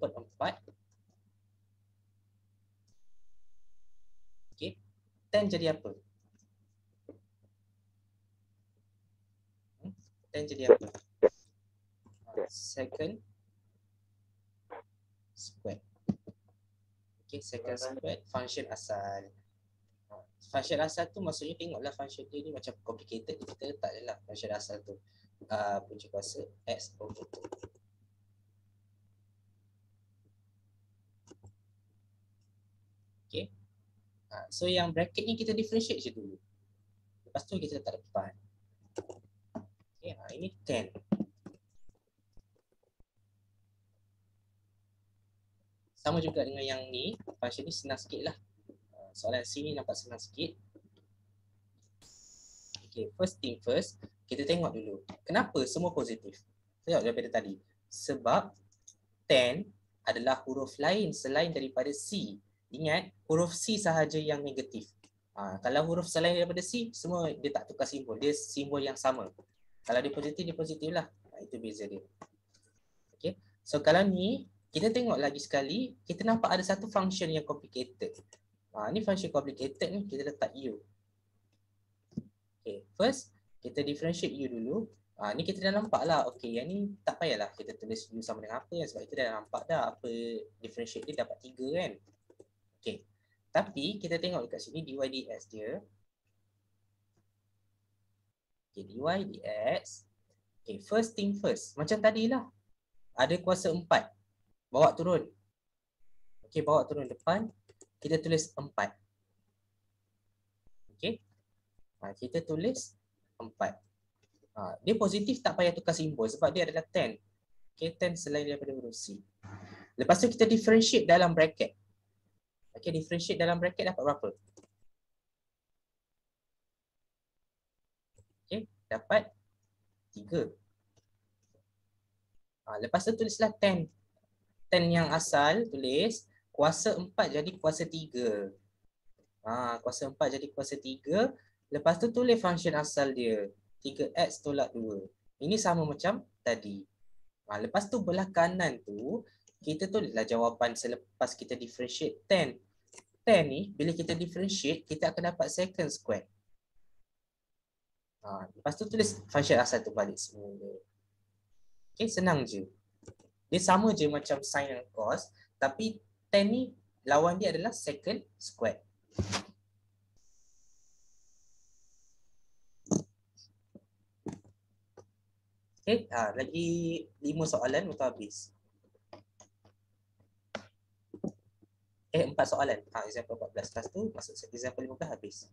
Okay, tan jadi apa? Tan jadi apa? Second square. Okay, second square function asal. Function asal tu maksudnya tengoklah function dia ni macam complicated, kita letak je lah function asal tu punca kuasa X over 2. Okay. So yang bracket ni kita differentiate je dulu. Lepas tu kita letak depan. Okay, ini 10. Sama juga dengan yang ni, function ni senang sikit lah. Soalan sini nampak senang sikit. Okay, first thing first, kita tengok dulu. Kenapa semua positif? Tengok daripada tadi. Sebab 10 adalah huruf lain selain daripada C. Ingat, huruf C sahaja yang negatif. Kalau huruf selain daripada C, semua dia tak tukar simbol. Dia simbol yang sama. Kalau dia positif lah. Itu beza dia. Okay. So kalau ni, kita tengok lagi sekali, kita nampak ada satu function yang complicated. Ni function complicated ni, kita letak U. Okay, first, kita differentiate U dulu. Ni kita dah nampak lah. Okay, yang ni tak payahlah kita tulis U sama dengan apa. Sebab kita dah nampak dah apa differentiate dia dapat 3 kan. Okay, tapi kita tengok dekat sini dy dx dia. Okay, dy dx. Okay, first thing first. Macam tadilah. Ada kuasa 4. Bawa turun. Okay, bawa turun depan. Kita tulis 4. Okay. Kita tulis 4. Dia positif tak payah tukar simbol sebab dia adalah 10. Okay, 10 selain daripada huruf C. Lepas tu kita differentiate dalam bracket. Okay, differentiate dalam bracket dapat berapa? Okay, dapat 3. Lepas tu tulislah 10. 10 yang asal tulis kuasa 4 jadi kuasa 3. Kuasa 4 jadi kuasa 3. Lepas tu tulis function asal dia. 3x tolak 2. Ini sama macam tadi. Lepas tu belah kanan tu, kita tulislah jawapan selepas kita differentiate 10. 10 ni, bila kita differentiate, kita akan dapat second square. Lepas tu tulis function asal tu balik semula. Okay, senang je. Dia sama je macam sin dan cos, tapi 10 ni lawan dia adalah second square. Okay, lagi 5 soalan untuk habis. 4 soalan. Example 14. Lepas tu masuk example 15 habis.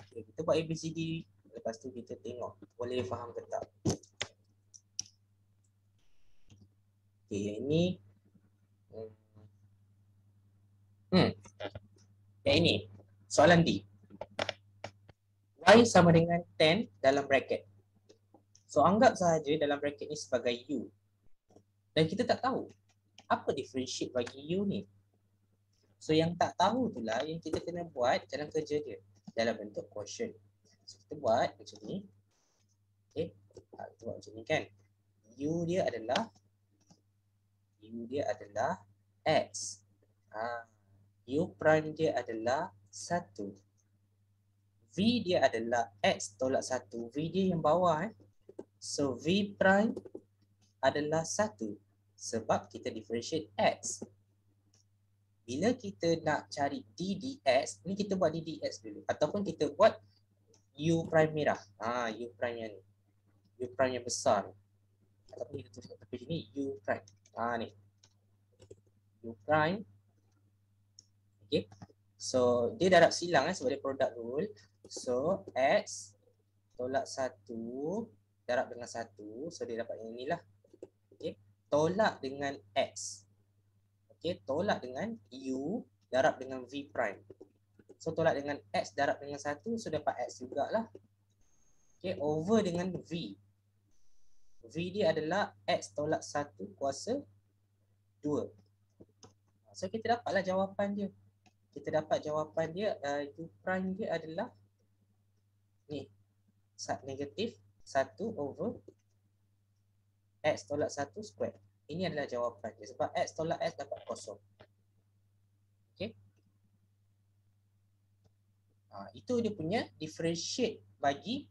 Okay, kita buat ABCD. Lepas tu kita tengok boleh faham ke tak. Okay, yang ini. Yang ini. Soalan D. Y sama dengan 10 dalam bracket. So anggap sahaja dalam bracket ni sebagai U. Dan kita tak tahu apa differentiate bagi U ni. So yang tak tahu itulah yang kita kena buat dalam kerja dia. Dalam bentuk quotient. So kita buat macam ni. Okay. Kita buat macam ni kan. U dia adalah X. U prime dia adalah 1. V dia adalah X tolak 1. V dia yang bawah. So, V prime adalah 1. Sebab kita differentiate X. Bila kita nak cari D dx, ni kita buat D dx dulu. Ataupun kita buat U prime merah. U prime yang ni. U prime yang besar. Ataupun kita tulis kat tepi sini U prime. Ni. U prime. Okay. So, dia darab silang sebab dia product rule. So, X tolak 1 darab dengan 1. So, dia dapat yang inilah. Okay. Tolak dengan X. Okay. Tolak dengan U darab dengan V prime. So, tolak dengan X darab dengan 1. So, dapat X jugalah. Okay. Over dengan V. V dia adalah X tolak 1 kuasa 2. So, kita dapatlah jawapan dia. Kita dapat jawapan dia, U prime dia adalah ni, negatif 1 over X tolak 1 square. Ini adalah jawapan dia. Sebab X tolak X dapat kosong. Okay. Itu dia punya differentiate bagi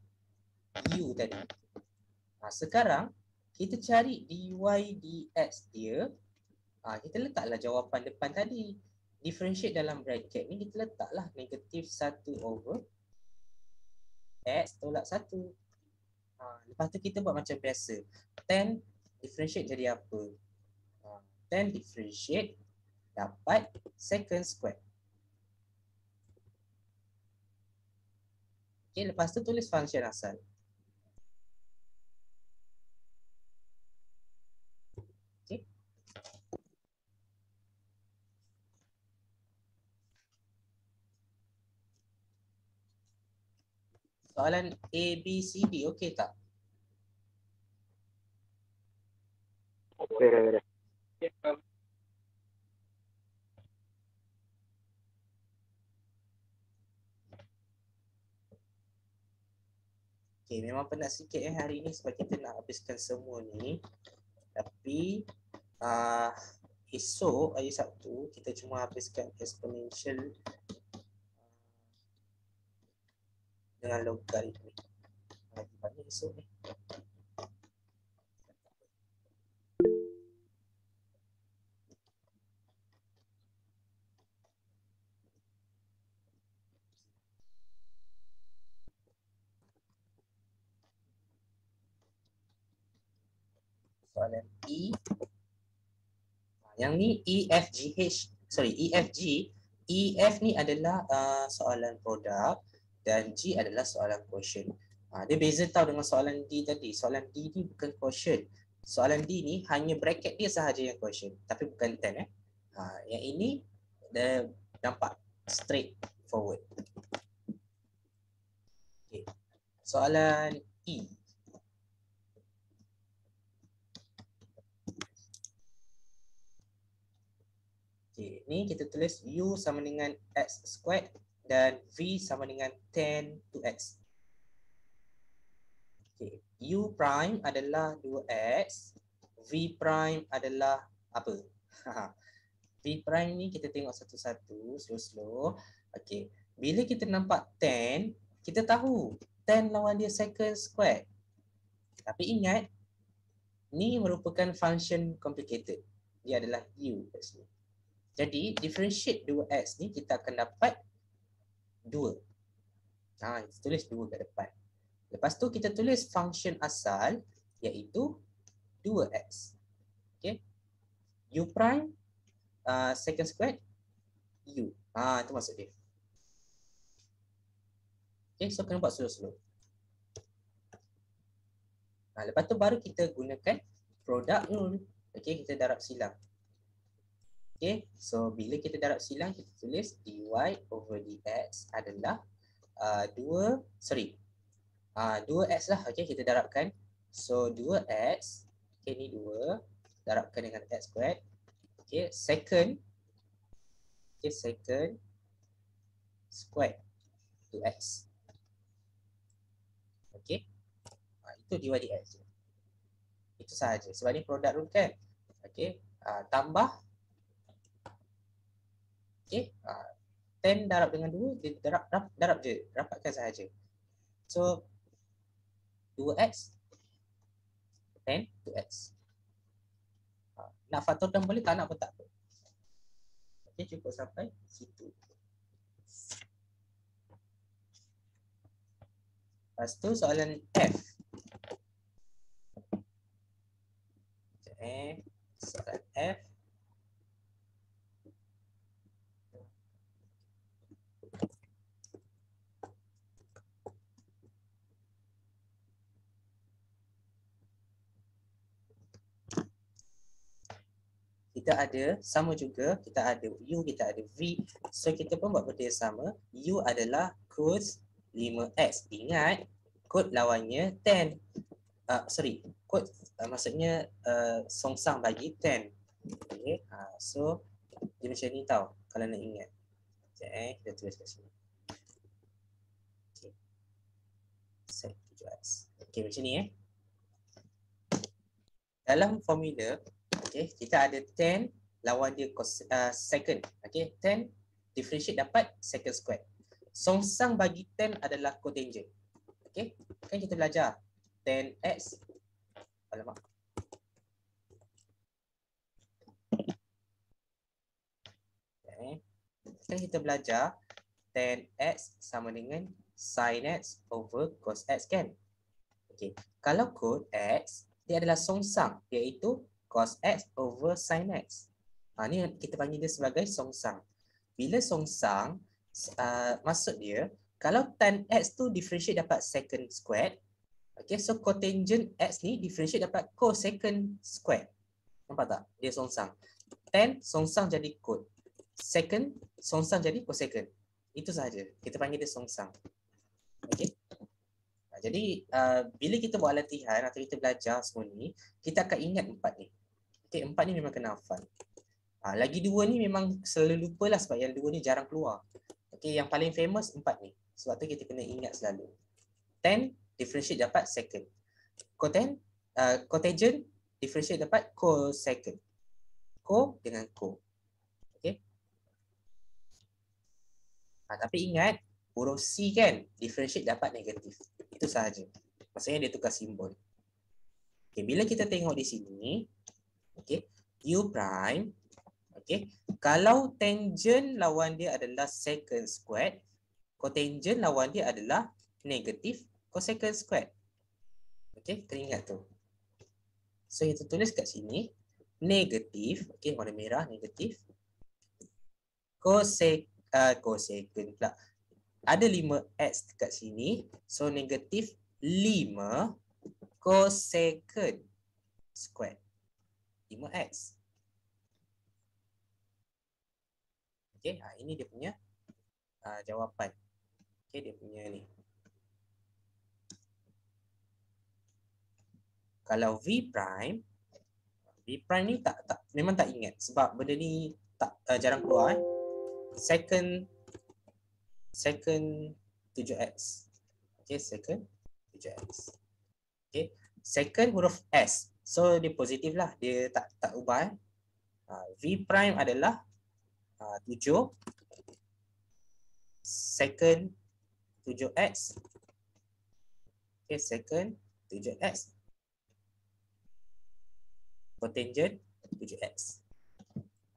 U tadi. Sekarang, kita cari dy dx dia. Kita letaklah jawapan depan tadi. Differentiate dalam bracket ni, kita letaklah negatif 1 over X tolak 1. Lepas tu kita buat macam biasa. 10 differentiate jadi apa? 10 differentiate dapat second square. Okay, lepas tu tulis function asal. Okay. Soalan A, B, C, D, okey tak? Okey. Okay, memang penat sikit hari ni sebab kita nak habiskan semua ni. Tapi esok hari Sabtu kita cuma habiskan exponential dengan logaritmik. Lagi banyak esok ni. Soalan E. Yang ni EFGH, sorry EFG. EF ni adalah soalan produk dan G adalah soalan quotient. Dia beza tau dengan soalan D tadi. Soalan D ni bukan quotient. Soalan D ni hanya bracket dia sahaja yang quotient, tapi bukan 10 yang ini dia nampak straight forward. Okay. Soalan E. Okay, ni kita tulis U sama dengan X squared dan V sama dengan 10 to X. Okay, U prime adalah 2X, V prime adalah apa? V prime ni kita tengok satu-satu, slow-slow. Okay, bila kita nampak 10, kita tahu 10 lawan dia second squared. Tapi ingat, ni merupakan function complicated. Dia adalah U kat sini. Jadi, differentiate 2x ni kita akan dapat 2. Kita tulis 2 kat depan. Lepas tu kita tulis function asal iaitu 2x. Okay. U prime second squared U. Itu maksud dia. Okay, so kena buat slow-slow. Lepas tu baru kita gunakan product rule. Okay, kita darab silang. Okay, so bila kita darab silang, kita tulis dy over dx adalah 2x lah. Okay, kita darabkan. So 2x, okay ni 2, darabkan dengan x squared. Okay, second squared to x. Okay, itu dy dx. Itu sahaja. Sebab ni product rule kan. Okay, tambah Okay. 10 darab dengan 2, dia darab je, rapatkan sahaja. So 2x 10 2x. Nak faktorkan boleh, tak nak pun tak apa. Okay, cukup sampai situ. Lepas tu soalan F. Soalan F. Kita ada sama juga, kita ada U, kita ada V. So kita pun buat benda yang sama. U adalah cos 5x. Ingat, kod lawannya 10. Kod maksudnya songsang bagi 10. Okay. So dia macam ni tau kalau nak ingat. Kita tulis kat sini. Okay. Set 7x. Okay, macam ni Dalam formula, okay, kita ada 10 lawan dia second. Okay, 10 differentiate dapat second square. Songsang bagi 10 adalah cotangent. Okay, kan kita belajar 10x. Alamak. Okay. Kan kita belajar 10x sama dengan sin x over cos x kan. Okay. Kalau kod x, dia adalah songsang, iaitu cos x over sin x. Ni kita panggil dia sebagai songsang. Bila songsang, maksud dia, kalau tan x tu differentiate dapat second square, okay, so cotangent x ni differentiate dapat cosecant square. Nampak tak? Dia songsang. Tan songsang jadi cot. Second songsang jadi cosecant. Itu sahaja. Kita panggil dia songsang. Okay. Jadi bila kita buat latihan atau kita belajar semua ni, kita akan ingat 4 ni. Okay, 4 ni memang kena hafal. Lagi 2 ni memang selalu lupa lah sebab yang 2 ni jarang keluar. Okay, yang paling famous 4 ni. Sebab tu kita kena ingat selalu. 10 differentiate dapat second. Cotangent differentiate dapat cosecant. Co dengan co. Okay. Tapi ingat, huruf C kan, differentiate dapat negatif. Itu sahaja. Maksudnya dia tukar simbol. Okay, bila kita tengok di sini, okay, U prime, okay, kalau tangent lawan dia adalah second squared, cotangent lawan dia adalah negatif cosecant squared. Okay, teringat tu. So kita tulis kat sini, negatif, okay, warna merah, negatif, cosecant pula. Ada 5x dekat sini, so negatif 5 cosecant squared. 5x. Okay, ini dia punya jawapan. Okay, dia punya ni. Kalau V prime ni memang tak ingat sebab benda ni tak jarang keluar. Second 7x. Okay, second 7x. Okay, second huruf S. So dia positif lah, dia tak ubah. V prime adalah 7. Second 7x. Okay, second 7x. Cotangent 7x.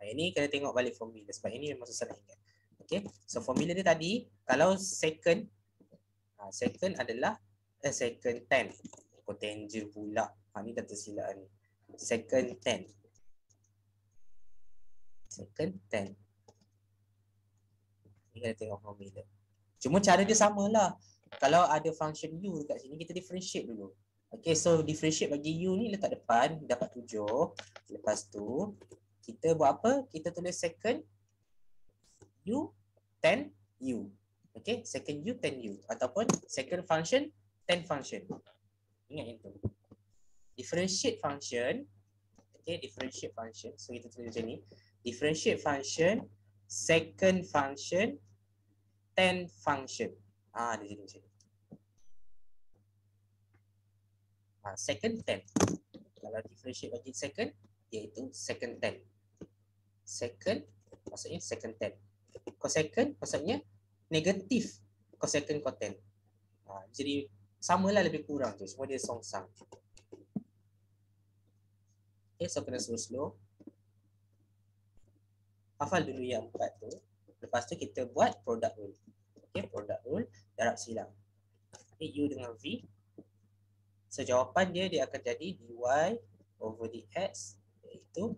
Ini kena tengok balik formula sebab ini memang susah nak ingat. Okay, so formula dia tadi, kalau second adalah second 10. Cotangent pula. Ni dah tersilap ni. Second 10. Second 10. Ni kena tengok formula. Cuma cara dia samalah. Kalau ada function u dekat sini, kita differentiate dulu. Okay, so differentiate bagi u ni letak depan, dapat 7. Lepas tu, kita buat apa? Kita tulis second u, 10 u. Okay, second u, 10 u. Ataupun second function, 10 function. Ingat itu. Differentiate function. Okay, differentiate function. So, kita tulis macam ni. Differentiate function, second function, 10 function. Dia jadi macam ni. Second 10. Kalau differentiate bagi second, iaitu second 10. Second, maksudnya second 10. Cosecant maksudnya negatif cosecant content. Jadi samalah lebih kurang tu, semua dia songsang. Okay, so kena slow-slow. Hafal dulu yang 4 tu. Lepas tu kita buat product rule. Okay, product rule darab silang. Okay, U dengan V. So jawapan dia akan jadi dy over dx iaitu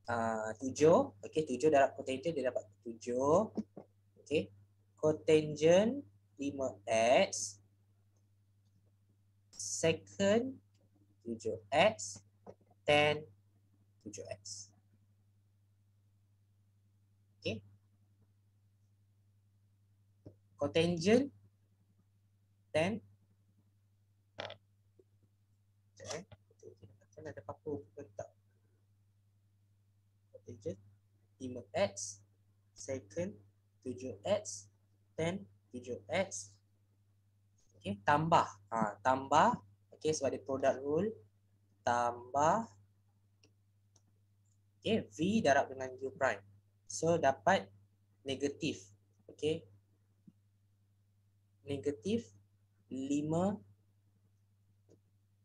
7. Okay, 7 darab cotangent dia dapat 7. Okay, cotangent 5x secant 7x tan 7x. Okay, cotangent tan kan ada apa-apa bukan tak. Cotangent 5x secant 7x tan 7x. Okay, tambah tambah, okay, sebab dia product rule, tambah, okay, V darab dengan U prime, so dapat negatif, okay, negatif 5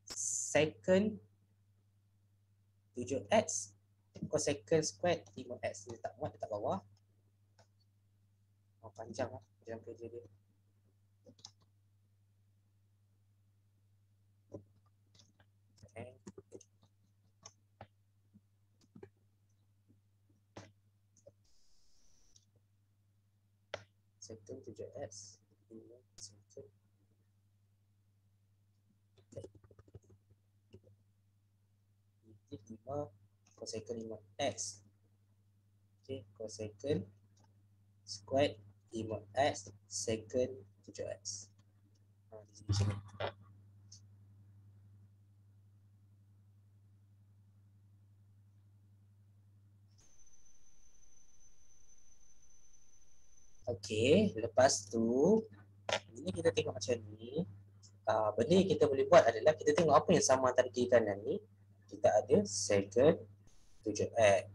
secant 7x cosecant squared 5x. Dia tak muat dekat bawah. Panjang lah jam kerja dia. Okay. Secant 7x 5 secant. Negatif 5 cosecant 5x. Okay, cosecant squared 5x secant 7x. Di sini. Okey, lepas tu ini kita tengok macam ni. Benda yang kita boleh buat adalah kita tengok apa yang sama antara kiri kanan ni. Kita ada secant 7x.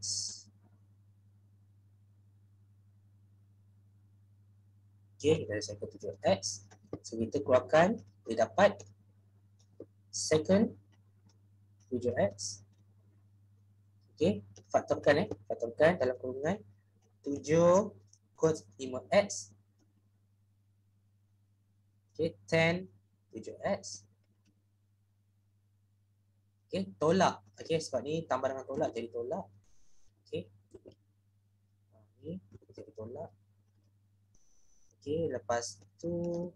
Okey, kita ada secant 7x. So kita keluarkan, dia dapat secant 7x. Okey, faktorkan faktorkan dalam kurungan 7 cos 5x. Okey, tan 7x. Okey, tolak. Okey, sebab ni tambah dengan tolak jadi tolak. Okey. Ni jadi tolak. Okey, lepas tu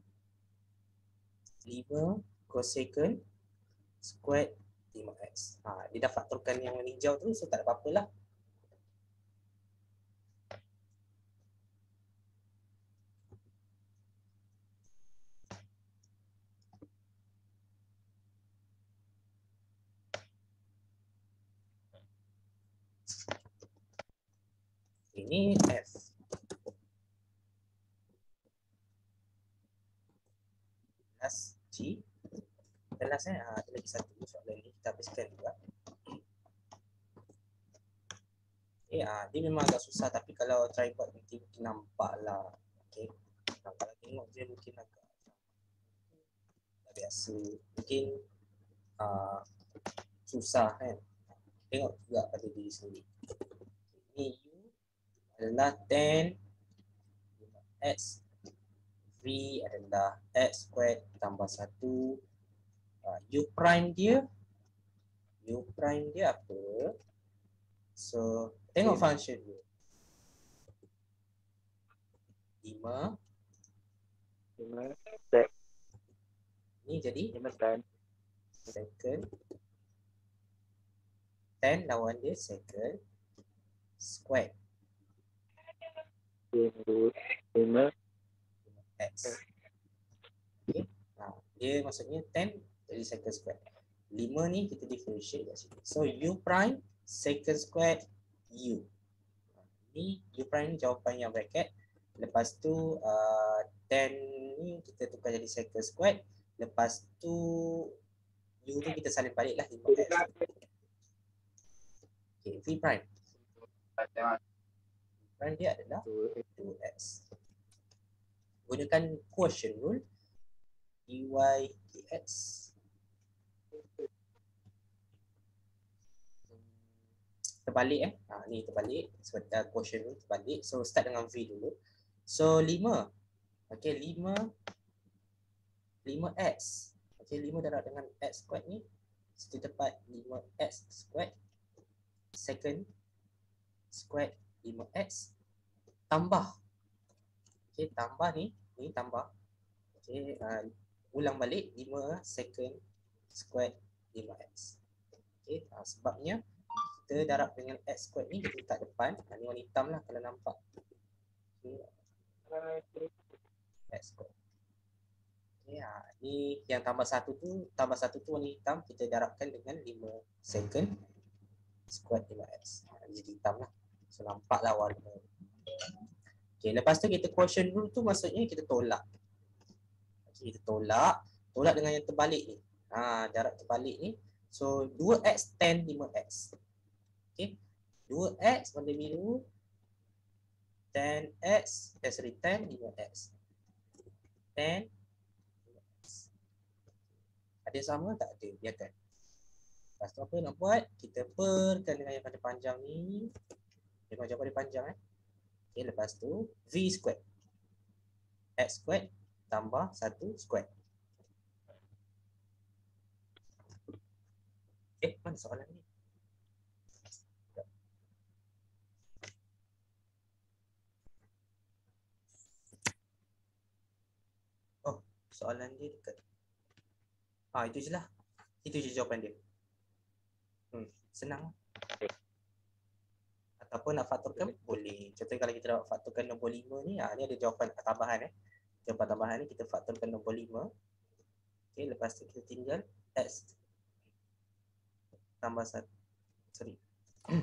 5 cosecant squared 5x. Dia dah faktorkan yang hijau tu, so tak ada apa-apa lah. Ini F. Last G. Dan last ada lagi satu soalan ni, kita habiskan juga. Dia memang agak susah, tapi kalau try buat nanti mungkin nampak lah. Okay. Kalau tengok je mungkin agak biasa. Mungkin susah kan. Tengok juga pada diri sendiri. Ini U adalah tan 5x. V adalah x squared tambah 1. U prime dia apa? So tengok function dia. 5 sec. Ni jadi 5 tan. secant. Tan lawan dia secant squared 5 x. Okay. Dia maksudnya tan jadi secant squared. 5 ni kita differentiate kat sini. So U prime secant squared U. Ni U prime ni jawapan yang bracket. Lepas tu tan ni kita tukar jadi secant squared. Lepas tu U tu kita salin balik lah 5x. Okay, V prime. Prime dia adalah 2x. Gunakan quotient rule. Dy dx. Terbalik ni terbalik sebab quotient rule terbalik. So start dengan V dulu. So 5. Okey, 5x. Okey, 5 darab dengan x squared ni. Kita dapat 5x squared second squared 5x tambah. Okey, tambah ni tambah. Okey, ulang balik 5 second squared 5x. Okey, sebabnya kita darab dengan x squared ni kita letak depan. Ni warna hitam lah kalau nampak. Okay. X squared. Okay, ni yang tambah satu tu warna hitam, kita darabkan dengan 5 second squared 5x. Jadi hitam lah. So nampak lah warna. Okay, lepas tu kita quotient rule tu maksudnya kita tolak. Okay, kita tolak dengan yang terbalik ni. Darab terbalik ni. So 2x tan 5x. Okay. 2x warna biru, tan x, tan 5x. Tan 5x. Ada sama tak? Ada, biarkan. Lepas tu apa nak buat? Kita perkan dengan yang pada panjang ni. Dia macam pada panjang Okay, lepas tu v squared. X squared tambah 1 squared. Mana soalan ni? Soalan dia dekat. Itu je lah. Itu je jawapan dia. Senang. Ataupun nak faktorkan boleh. Contohnya kalau kita dapat faktorkan nombor 5 ni, ni ada jawapan tambahan Jawapan tambahan ni kita faktorkan nombor 5. Okey, lepas tu kita tinggal x tambah 1. Sorry. 5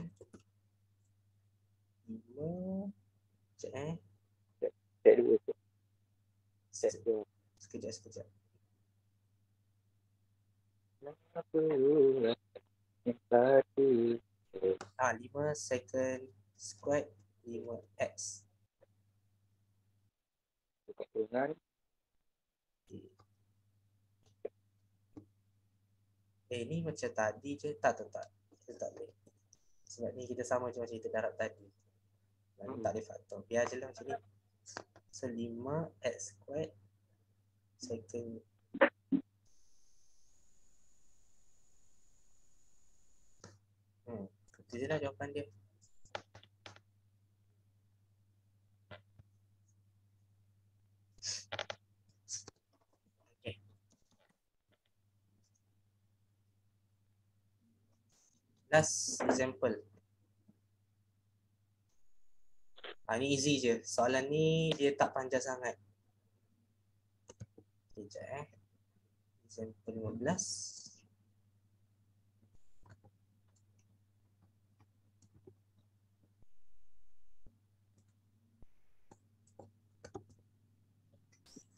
Sekejap. 5 second squared 5x. Ni macam tadi je. Tak. Kita tak boleh. Sebab ni kita sama macam kita darab tadi. Tak ada faktor. Biar je lah macam ni. So 5x squared second. Itu je lah jawapan dia. Okay. Last example. Ni easy je. Soalan ni dia tak panjang sangat. Sekejap Example 15.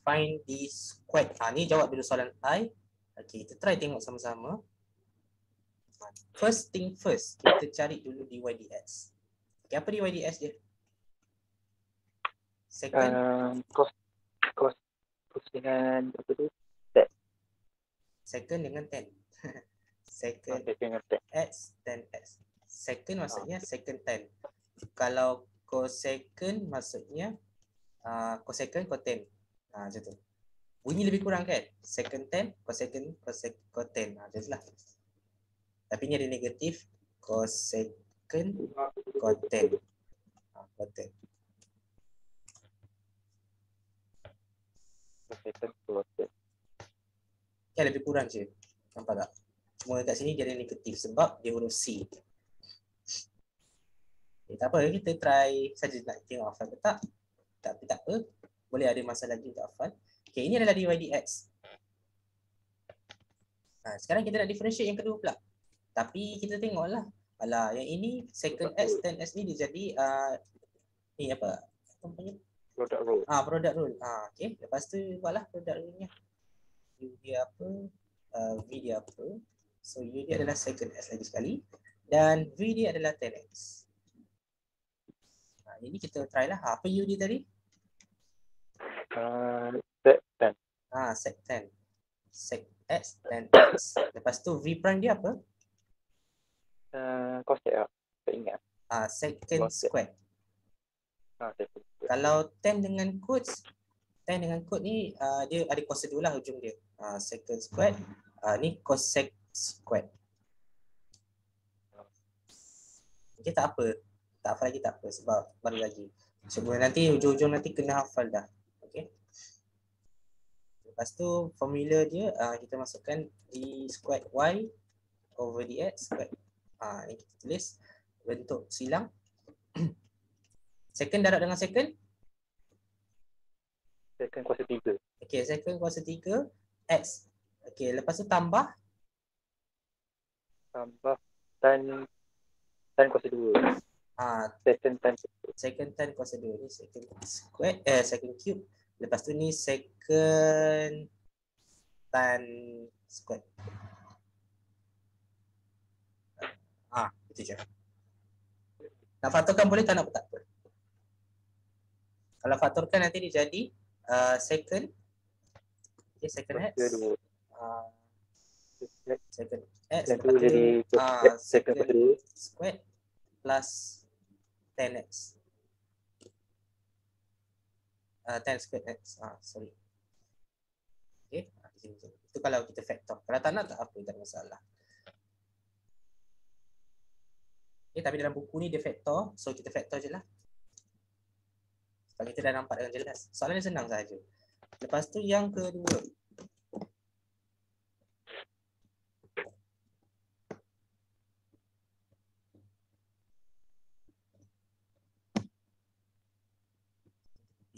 Find the squared. Ni jawab dulu soalan I. Okay, kita try tengok sama-sama. First thing first, kita cari dulu dy dx. Okay, apa dy dx dia? Second. Cos dengan apa tu? Second dengan tan. Second x tan x. Second maksudnya second tan. Kalau cosecant maksudnya cosecant cotan. Macam tu. Bunyi lebih kurang kan? Second tan, cosecant, cotan. Macam lah. Tapi ni ada negatif. Cosecant, cotan. Cotan. Kan lebih kurang je. Nampak tak? Cuma kat sini dia ada negatif sebab dia huruf C. Tak apa, kita try saja nak tengok hafal ke tak. Tapi tak apa. Boleh ada masa lagi untuk hafal. Okay, ini adalah dy dx. Sekarang kita nak differentiate yang kedua pula. Tapi kita tengoklah. Yang ini second x tan x ni dia jadi ni apa? Product rule. Product rule. Okay, lepas tu buatlah product rule-nya. U dia apa? V dia apa? So U dia adalah second x lagi sekali. Dan V dia adalah tan x. Ini kita try lah. Apa U dia tadi? Sec 10. Sec 10. Sec X dan X. Lepas tu V prime dia apa? Cosec lah. Tak ingat. Secant Cosec. squared. Secant. Kalau 10 dengan quotes, 10 dengan quote ni dia ada kuasa 2 lah hujung dia. Secant squared. Ni cosec squared. Okay, tak apa. Tak hafal lagi tak apa sebab baru lagi. Cuma nanti hujung-hujung nanti kena hafal dah. Okay. Lepas tu formula dia kita masukkan d squared y over dx squared. Ni kita tulis bentuk silang. Second darab dengan second? Secant kuasa 3. Okay, second kuasa 3 x. Okay, lepas tu tambah tan kuasa 2. Secant tan. Second tan kuasa 2 ni second square second cube. Lepas tu ni second tan square. Itu je. Nak faktorkan boleh tak nak tak apa. Kalau faktorkan nanti dia jadi second second x. Second x lepas tu ni second square plus 10x. 10 squared x. Sorry. Okay. Itu kalau kita factor. Kalau tak nak tak apa, tak ada masalah. Okay, tapi dalam buku ni dia factor, so kita factor je lah. Sebab kita dah nampak dengan jelas. Soalan dia senang saja. Lepas tu yang kedua.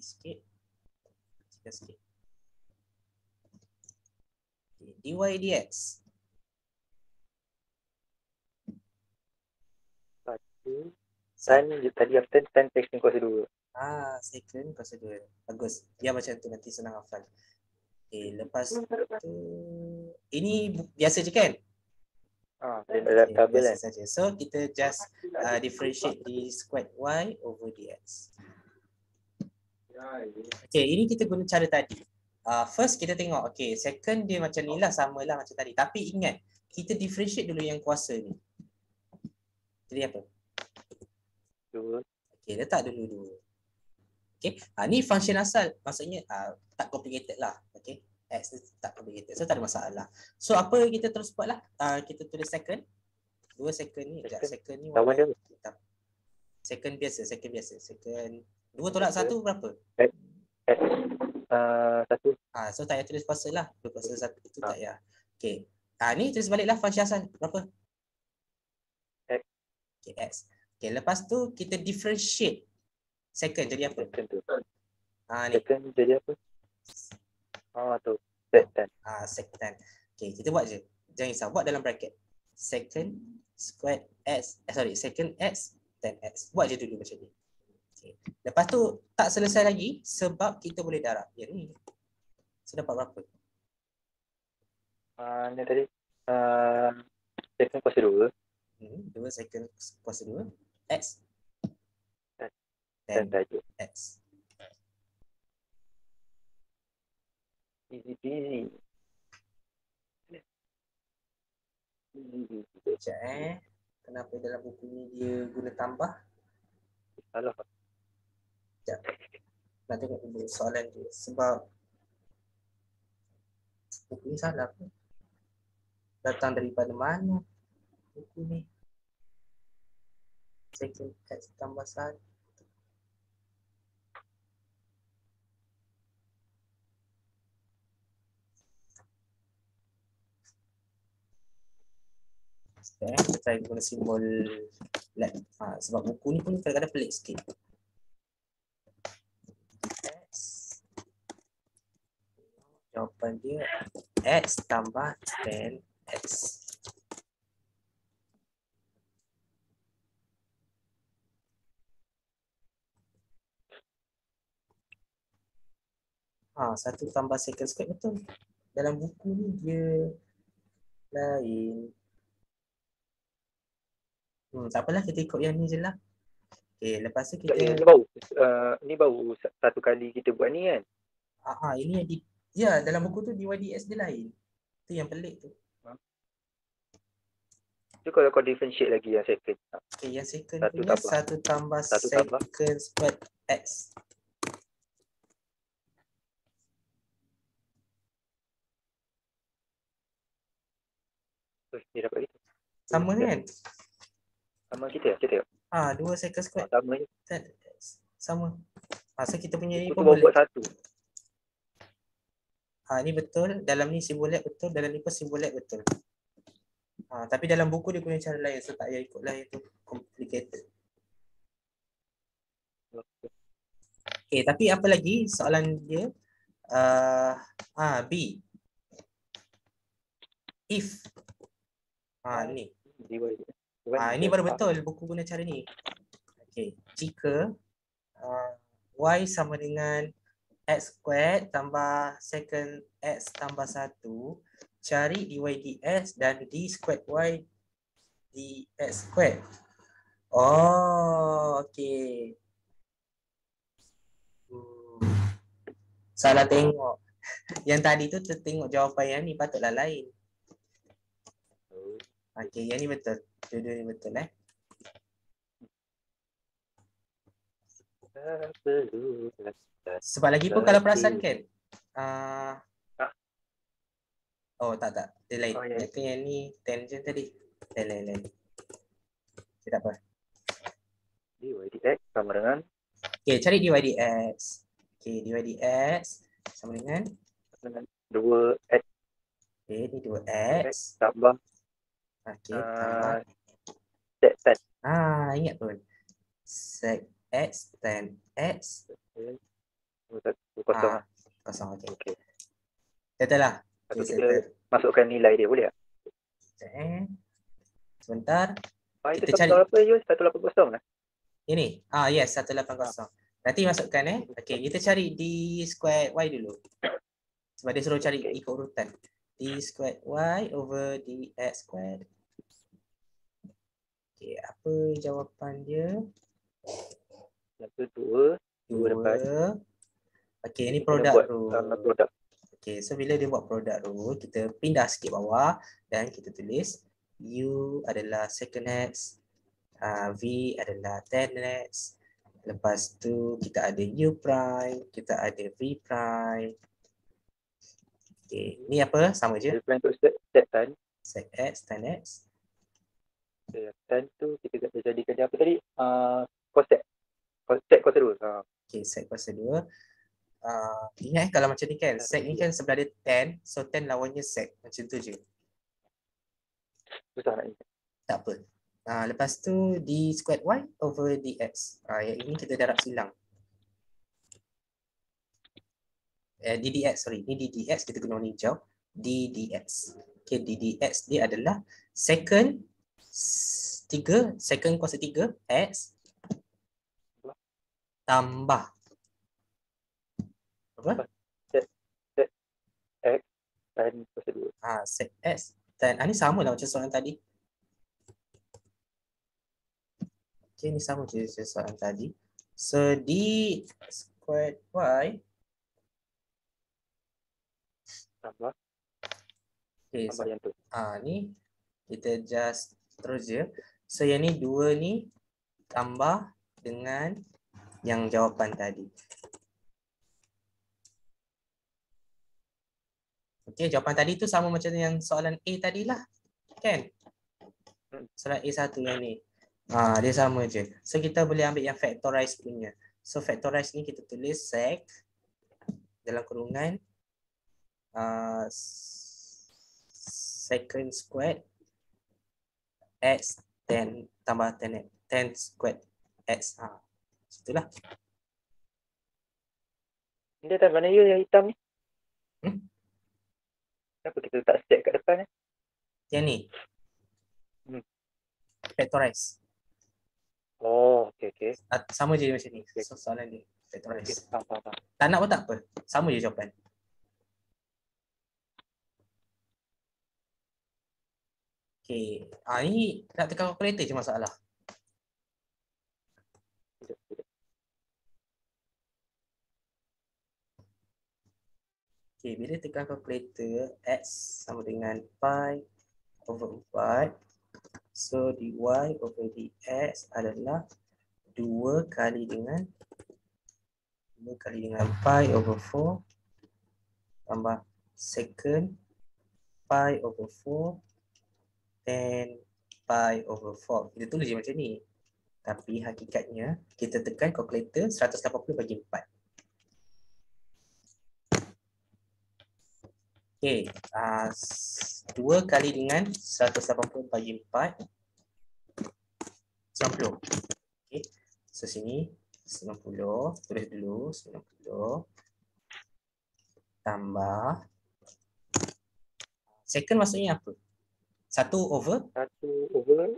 Sikit. Okay. dy dx. Tan tadi apa tan secant kuasa 2. Secant kuasa 2. Bagus. Biar macam tu nanti senang hafal. Okay, lepas tu ini biasa je kan? Biasa saja. So kita just differentiate d squared y over dx. Okay, ini kita guna cara tadi. First kita tengok, okay, second dia macam ni lah, sama lah macam tadi. Tapi ingat, kita differentiate dulu yang kuasa ni. Jadi apa? Okay, letak dulu. Okay, ni function asal. Maksudnya tak complicated lah. Okay, x tak complicated. So tak ada masalah. So apa kita terus buat lah? Kita tulis second. 2 second ni. Second ni warna hitam. Second biasa. Second 2 tolak 1 berapa? X. 1. So tak payah tulis kuasa lah. 2 kuasa 1 itu tak payah. Okay. Ni tulis balik lah function asal. Berapa? X. Okay, x. Okay, lepas tu kita differentiate. Second jadi apa? Second jadi apa? Tu. Secant. Secant. Okay, kita buat je. Jangan risau. Buat dalam bracket. Second squared x. Second x dan x. Buat je dulu macam ni. Okay. Lepas tu tak selesai lagi sebab kita boleh darab. Yang ni. So dapat berapa? Ni tadi. Secant kuasa 2. 2 second kuasa 2. X. Dan x. Easy peasy. Sekejap Kenapa dalam buku ni dia guna tambah? Salah. Sekejap. Nak tengok dulu soalan dia. Sebab buku ni salah pun. Datang daripada mana buku ni? Second x tambah 1. Kita try guna simbol lab. Sebab buku ni pun kadang-kadang pelik sikit. X. Jawapan dia x tambah 10x. Satu tambah second square betul. Dalam buku ni dia lain. Tak apalah, kita ikut yang ni je lah. Okay, lepas tu Sekejap, kita ni baru satu kali kita buat ni kan. ini yang ya dalam buku tu DYDX dia lain. Tu yang pelik tu. Tu kalau kau differentiate lagi yang second. Okay, yang second Satu punya tambah. 1 tambah Satu tambah. second squared X. Dia dapat gitu. Sama kan? Sama kita tengok. 2 second squared. Sama je. Sama. So kita punya ni Buku tu pun baru boleh. buat satu. Ni betul. Dalam ni simbolik betul. Dalam ni pun simbolik betul. Tapi dalam buku dia punya cara lain. So tak payah ikutlah itu complicated. Okay, tapi apa lagi soalan dia? B. If. Ni. Ini baru betul buku guna cara ni. Okay. Jika y sama dengan x squared tambah second x tambah 1, cari dy dx dan d squared y dx squared. Oh, okay. Salah tengok. Yang tadi tu tertengok jawapan yang ni, patutlah lain. Okay, yang ni betul. Dua-dua ni betul Sebab lagi pun kalau perasan kan tak. Dia lain. Yang ni tangent tadi. Lain. Tak apa. dy dx sama dengan Okay, cari dy dx. Okay, dy dx sama dengan 2x. Okay, ni 2x. Tambah. Okay, tambah. Sec tan. Ingat pun. Sec x tan x. Kosong. Okay. Settle lah. Okay, kita masukkan nilai dia, boleh tak? Sebentar. Kita cari berapa je? 180 lah. Ini? Yes, 180. Nanti masukkan Okay, kita cari d squared y dulu. Sebab dia suruh cari ikut urutan. D squared y over dx squared. Okay, apa jawapan dia? Satu, dua depan. Okay, ini product rule. Product. Okay, so bila dia buat product rule, kita pindah sikit bawah dan kita tulis U adalah second x, V adalah 10x. Lepas tu kita ada U prime, kita ada V prime. Okay, ni apa? Sama je. Prime untuk sec tan. Sec x tan x. Tan tu kita jadikan dia apa tadi? Cosec. Sec kuasa 2. Okay, sec kuasa 2. Ingat kalau macam ni kan, sec ni kan sebelah dia tan, so tan lawannya sec. Macam tu je. Susah nak ingat. Tak apa. Lepas tu d squared y over dx. Yang ini kita darab silang. ddx, sorry. Ni ddx, kita guna warna hijau. ddx. Okay, ddx dia adalah second kuasa 3 x tambah apa? Sec x tan kuasa 2. Sec x tan. Ni sama lah macam soalan tadi. Okay, ni sama je soalan tadi. So d squared y Tambah. okay, Tambah yang tu. Ni kita just terus je. So yang ni 2 ni tambah dengan yang jawapan tadi. Okay, jawapan tadi tu sama macam yang soalan A tadilah. Kan? Soalan A1 yang ni. Dia sama je. So kita boleh ambil yang factorize punya. So factorize ni kita tulis sec dalam kurungan second squared x tan tambah tan squared x. Itulah. Dia tak mana yang hitam ni? Kenapa kita letak sec kat depan? Yang ni. Factorize. Oh, okay. Sama je macam ni. So, soalan dia factorize. Faham. Tak nak pun tak apa. Sama je jawapan. Okay. Ni nak tekan calculator je masalah. Okay, bila tekan calculator, X sama dengan pi over 4. So, dy over dx adalah 2 kali dengan pi over 4 tambah second pi over 4 dan pi over 4. Kita tulis je macam ni. Tapi hakikatnya, kita tekan calculator 180 bagi 4. Okay, 2 kali dengan 180 bagi 4, 90. Okay, so sini 90, tulis dulu 90 tambah second maksudnya apa? 1 over 1 over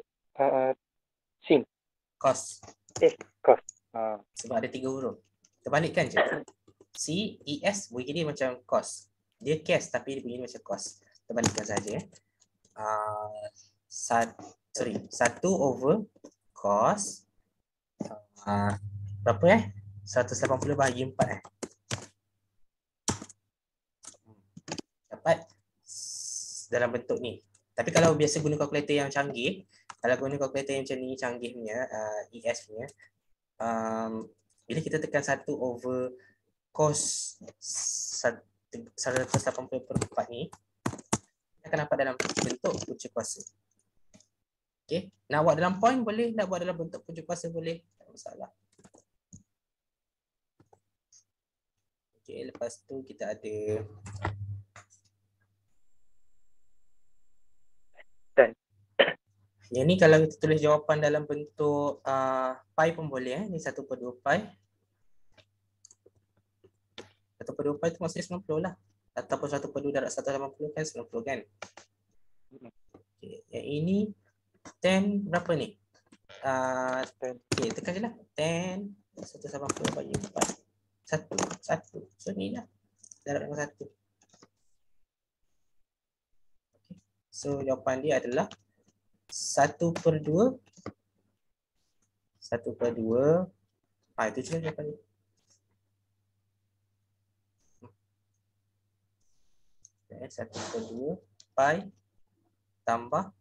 sin. cos. Cos. Sebab ada 3 huruf. Terbalikkan je. C, E, S bunyi dia macam cos. Dia cas tapi dia bunyi macam cos. Terbalikkan saja. 1 over cos berapa 180 bagi 4 dapat dalam bentuk ni. Tapi kalau biasa guna kalkulator yang canggih, kalau guna kalkulator yang macam ni canggihnya, ES punya, bila kita tekan 1 over cos 180 per 4 ni, kita akan dapat dalam bentuk punca kuasa. Okay, nak buat dalam point boleh, nak buat dalam bentuk punca kuasa boleh, tak masalah. Okay, lepas tu kita ada yang ni kalau kita tulis jawapan dalam bentuk pi pun boleh. Ni 1/2 pi. 1/2 pi tu maksudnya 90 lah. Ataupun 1/2 darab 180 kan 90 kan. Okay. Yang ini tan berapa ni? Okay, tekan je lah. Tan 180 bagi 4. 1. So ni lah. Darab dengan 1. Okay. So jawapan dia adalah 1/2. 1/2. Itu je jawapan dia. Okay, 1/2 pi tambah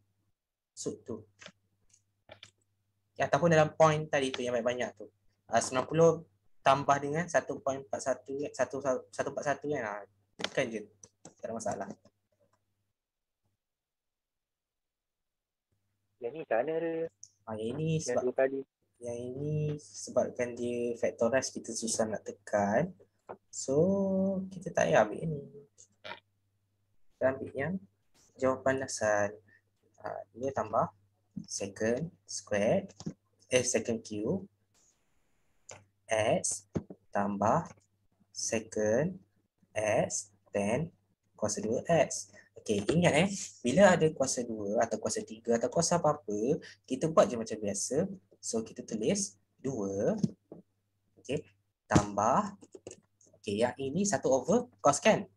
sub tu. Ya, ataupun dalam point tadi tu yang banyak-banyak tu. 90 tambah dengan 1.41 141 kan. Tekan je. Tak ada masalah. Yang ni macam mana dia? Yang ini sebab Yang 2 kali. Yang ini sebabkan dia factorize, kita susah nak tekan. So kita tak payah ambil ni. Kita ambil yang jawapan dasar. Dia tambah second square second cube x tambah second x dan kuasa 2x. Okey, ingat bila ada kuasa 2 atau kuasa 3 atau kuasa apa-apa, kita buat je macam biasa. So kita tulis 2 okey tambah yang ini 1 over cos kan?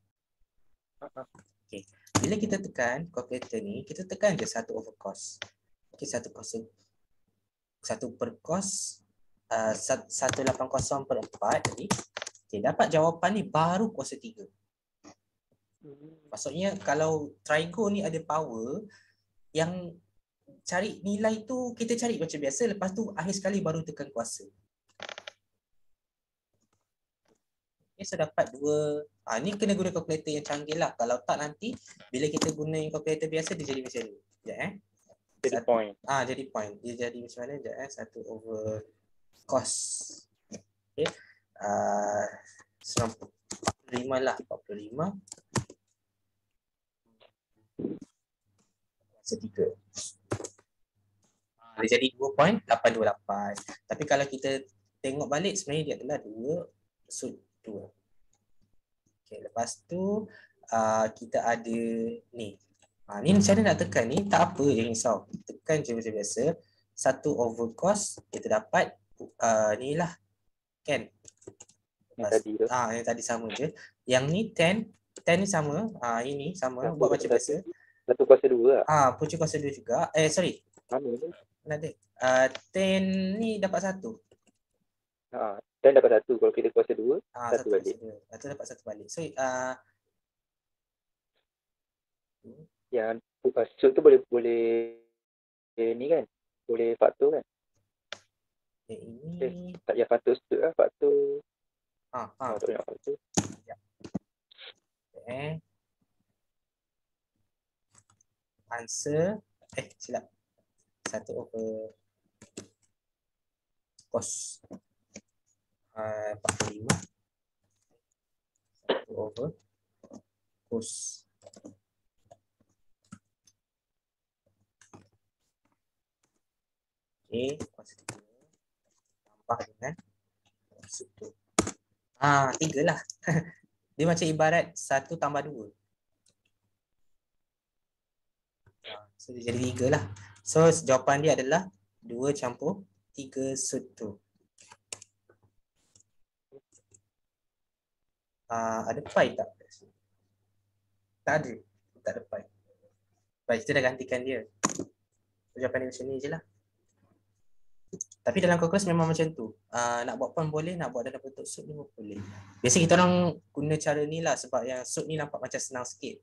Okey. Bila kita tekan calculator ni, kita tekan je 1 over cos. Okey, 1 per cos 180 per 4 tadi. Okey, dapat jawapan ni baru kuasa 3. Maksudnya kalau trigo ni ada power, yang cari nilai tu kita cari macam biasa, lepas tu akhir sekali baru tekan kuasa. Okay, so dapat 2. Ni kena guna kalkulator yang canggih lah. Kalau tak nanti bila kita guna yang kalkulator biasa dia jadi macam ni. Sekejap jadi point. Jadi point. Dia jadi macam mana? Sekejap 1 over cos. Okay. 45 lah. 45. Setiga. Dia jadi 2.828. Tapi kalau kita tengok balik sebenarnya dia adalah 2 sub 2. Okay, lepas tu kita ada ni. Ni macam mana nak tekan ni? Tak apa, jangan risau. Tekan je macam biasa. 1 over cos kita dapat ni lah. Kan? Yang tadi sama je. Yang ni tan ni sama. Ini sama. Buat macam biasa. 1 kuasa 2 lah. Punca kuasa 2 juga. Sorry. Mana ni? Ada. Tan ni dapat 1. Tan dapat 1. Kalau kita kuasa 2, 1 balik. Satu dapat 1 balik. So Yang sud tu boleh ni kan? Boleh faktor kan? Ini Tak payah faktor sud lah, faktor. ha. Tak banyak faktor. Answer silap. 1/cos 45. 1/cos. Cos 3 tambah dengan sud 2. 3 lah. Dia macam ibarat 1 tambah 2. So dia jadi 3 lah. So jawapan dia adalah 2 campur 3 sud 2. Ada pi tak? Tak ada. Tak ada pi. Baik, kita dah gantikan dia. Jawapan dia macam ni je lah. Tapi dalam kalkulus memang macam tu. Nak buat pun boleh, nak buat dalam bentuk sud ni pun boleh. Biasa kita orang guna cara ni lah sebab yang sud ni nampak macam senang sikit.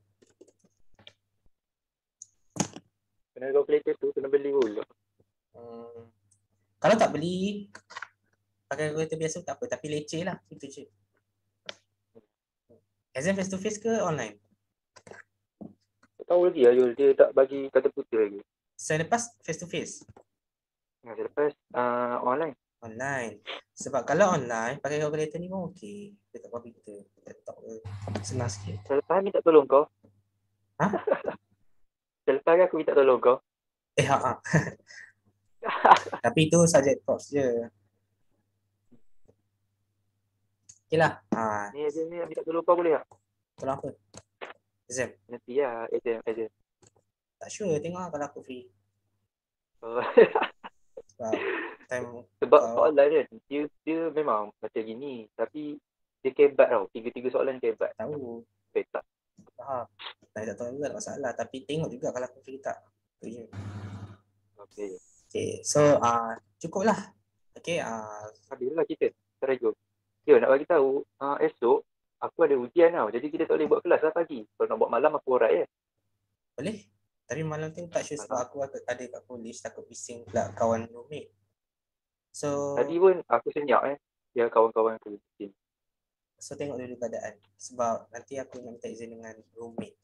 Kena calculator tu, kena beli dulu. Kalau tak beli, pakai kalkulator biasa tak apa. Tapi leceh lah. Itu je. Exam face to face ke online? Tak tahu lagi Ayul, dia tak bagi kata putih lagi. Saya lepas face to face? Selepas online. Online. Sebab kalau online, pakai kalkulator ni pun okey. Dekat komputer, laptop ke. Senang sikit. Selepas minta tolong kau. Ha? Selepas aku minta tolong kau. Tapi itu subject props je. Okey lah. Ni minta tolong kau boleh tak? Tolong apa? Exam? Nanti lah, exam. Tak sure, tengok lah kalau aku free. Sebab soalan kan, dia memang macam gini. Tapi dia kebat tau. 3 soalan kebat. Tahu. Tak. Faham. Tak tahu juga tak masalah. Tapi tengok juga kalau aku free tak. Itu je. Okay. So, cukup lah. Okay. Habislah kita. Try go. Dia nak bagi tahu esok aku ada ujian tau. Jadi kita tak boleh buat kelas lah pagi. Kalau nak buat malam aku alright ya. Boleh. Tapi malam tu tak sure sebab aku ada kat college, takut bising pula kawan roommate. So tadi pun aku senyap ya kawan-kawan aku. So tengok dulu keadaan. Sebab nanti aku nak minta izin dengan roommate.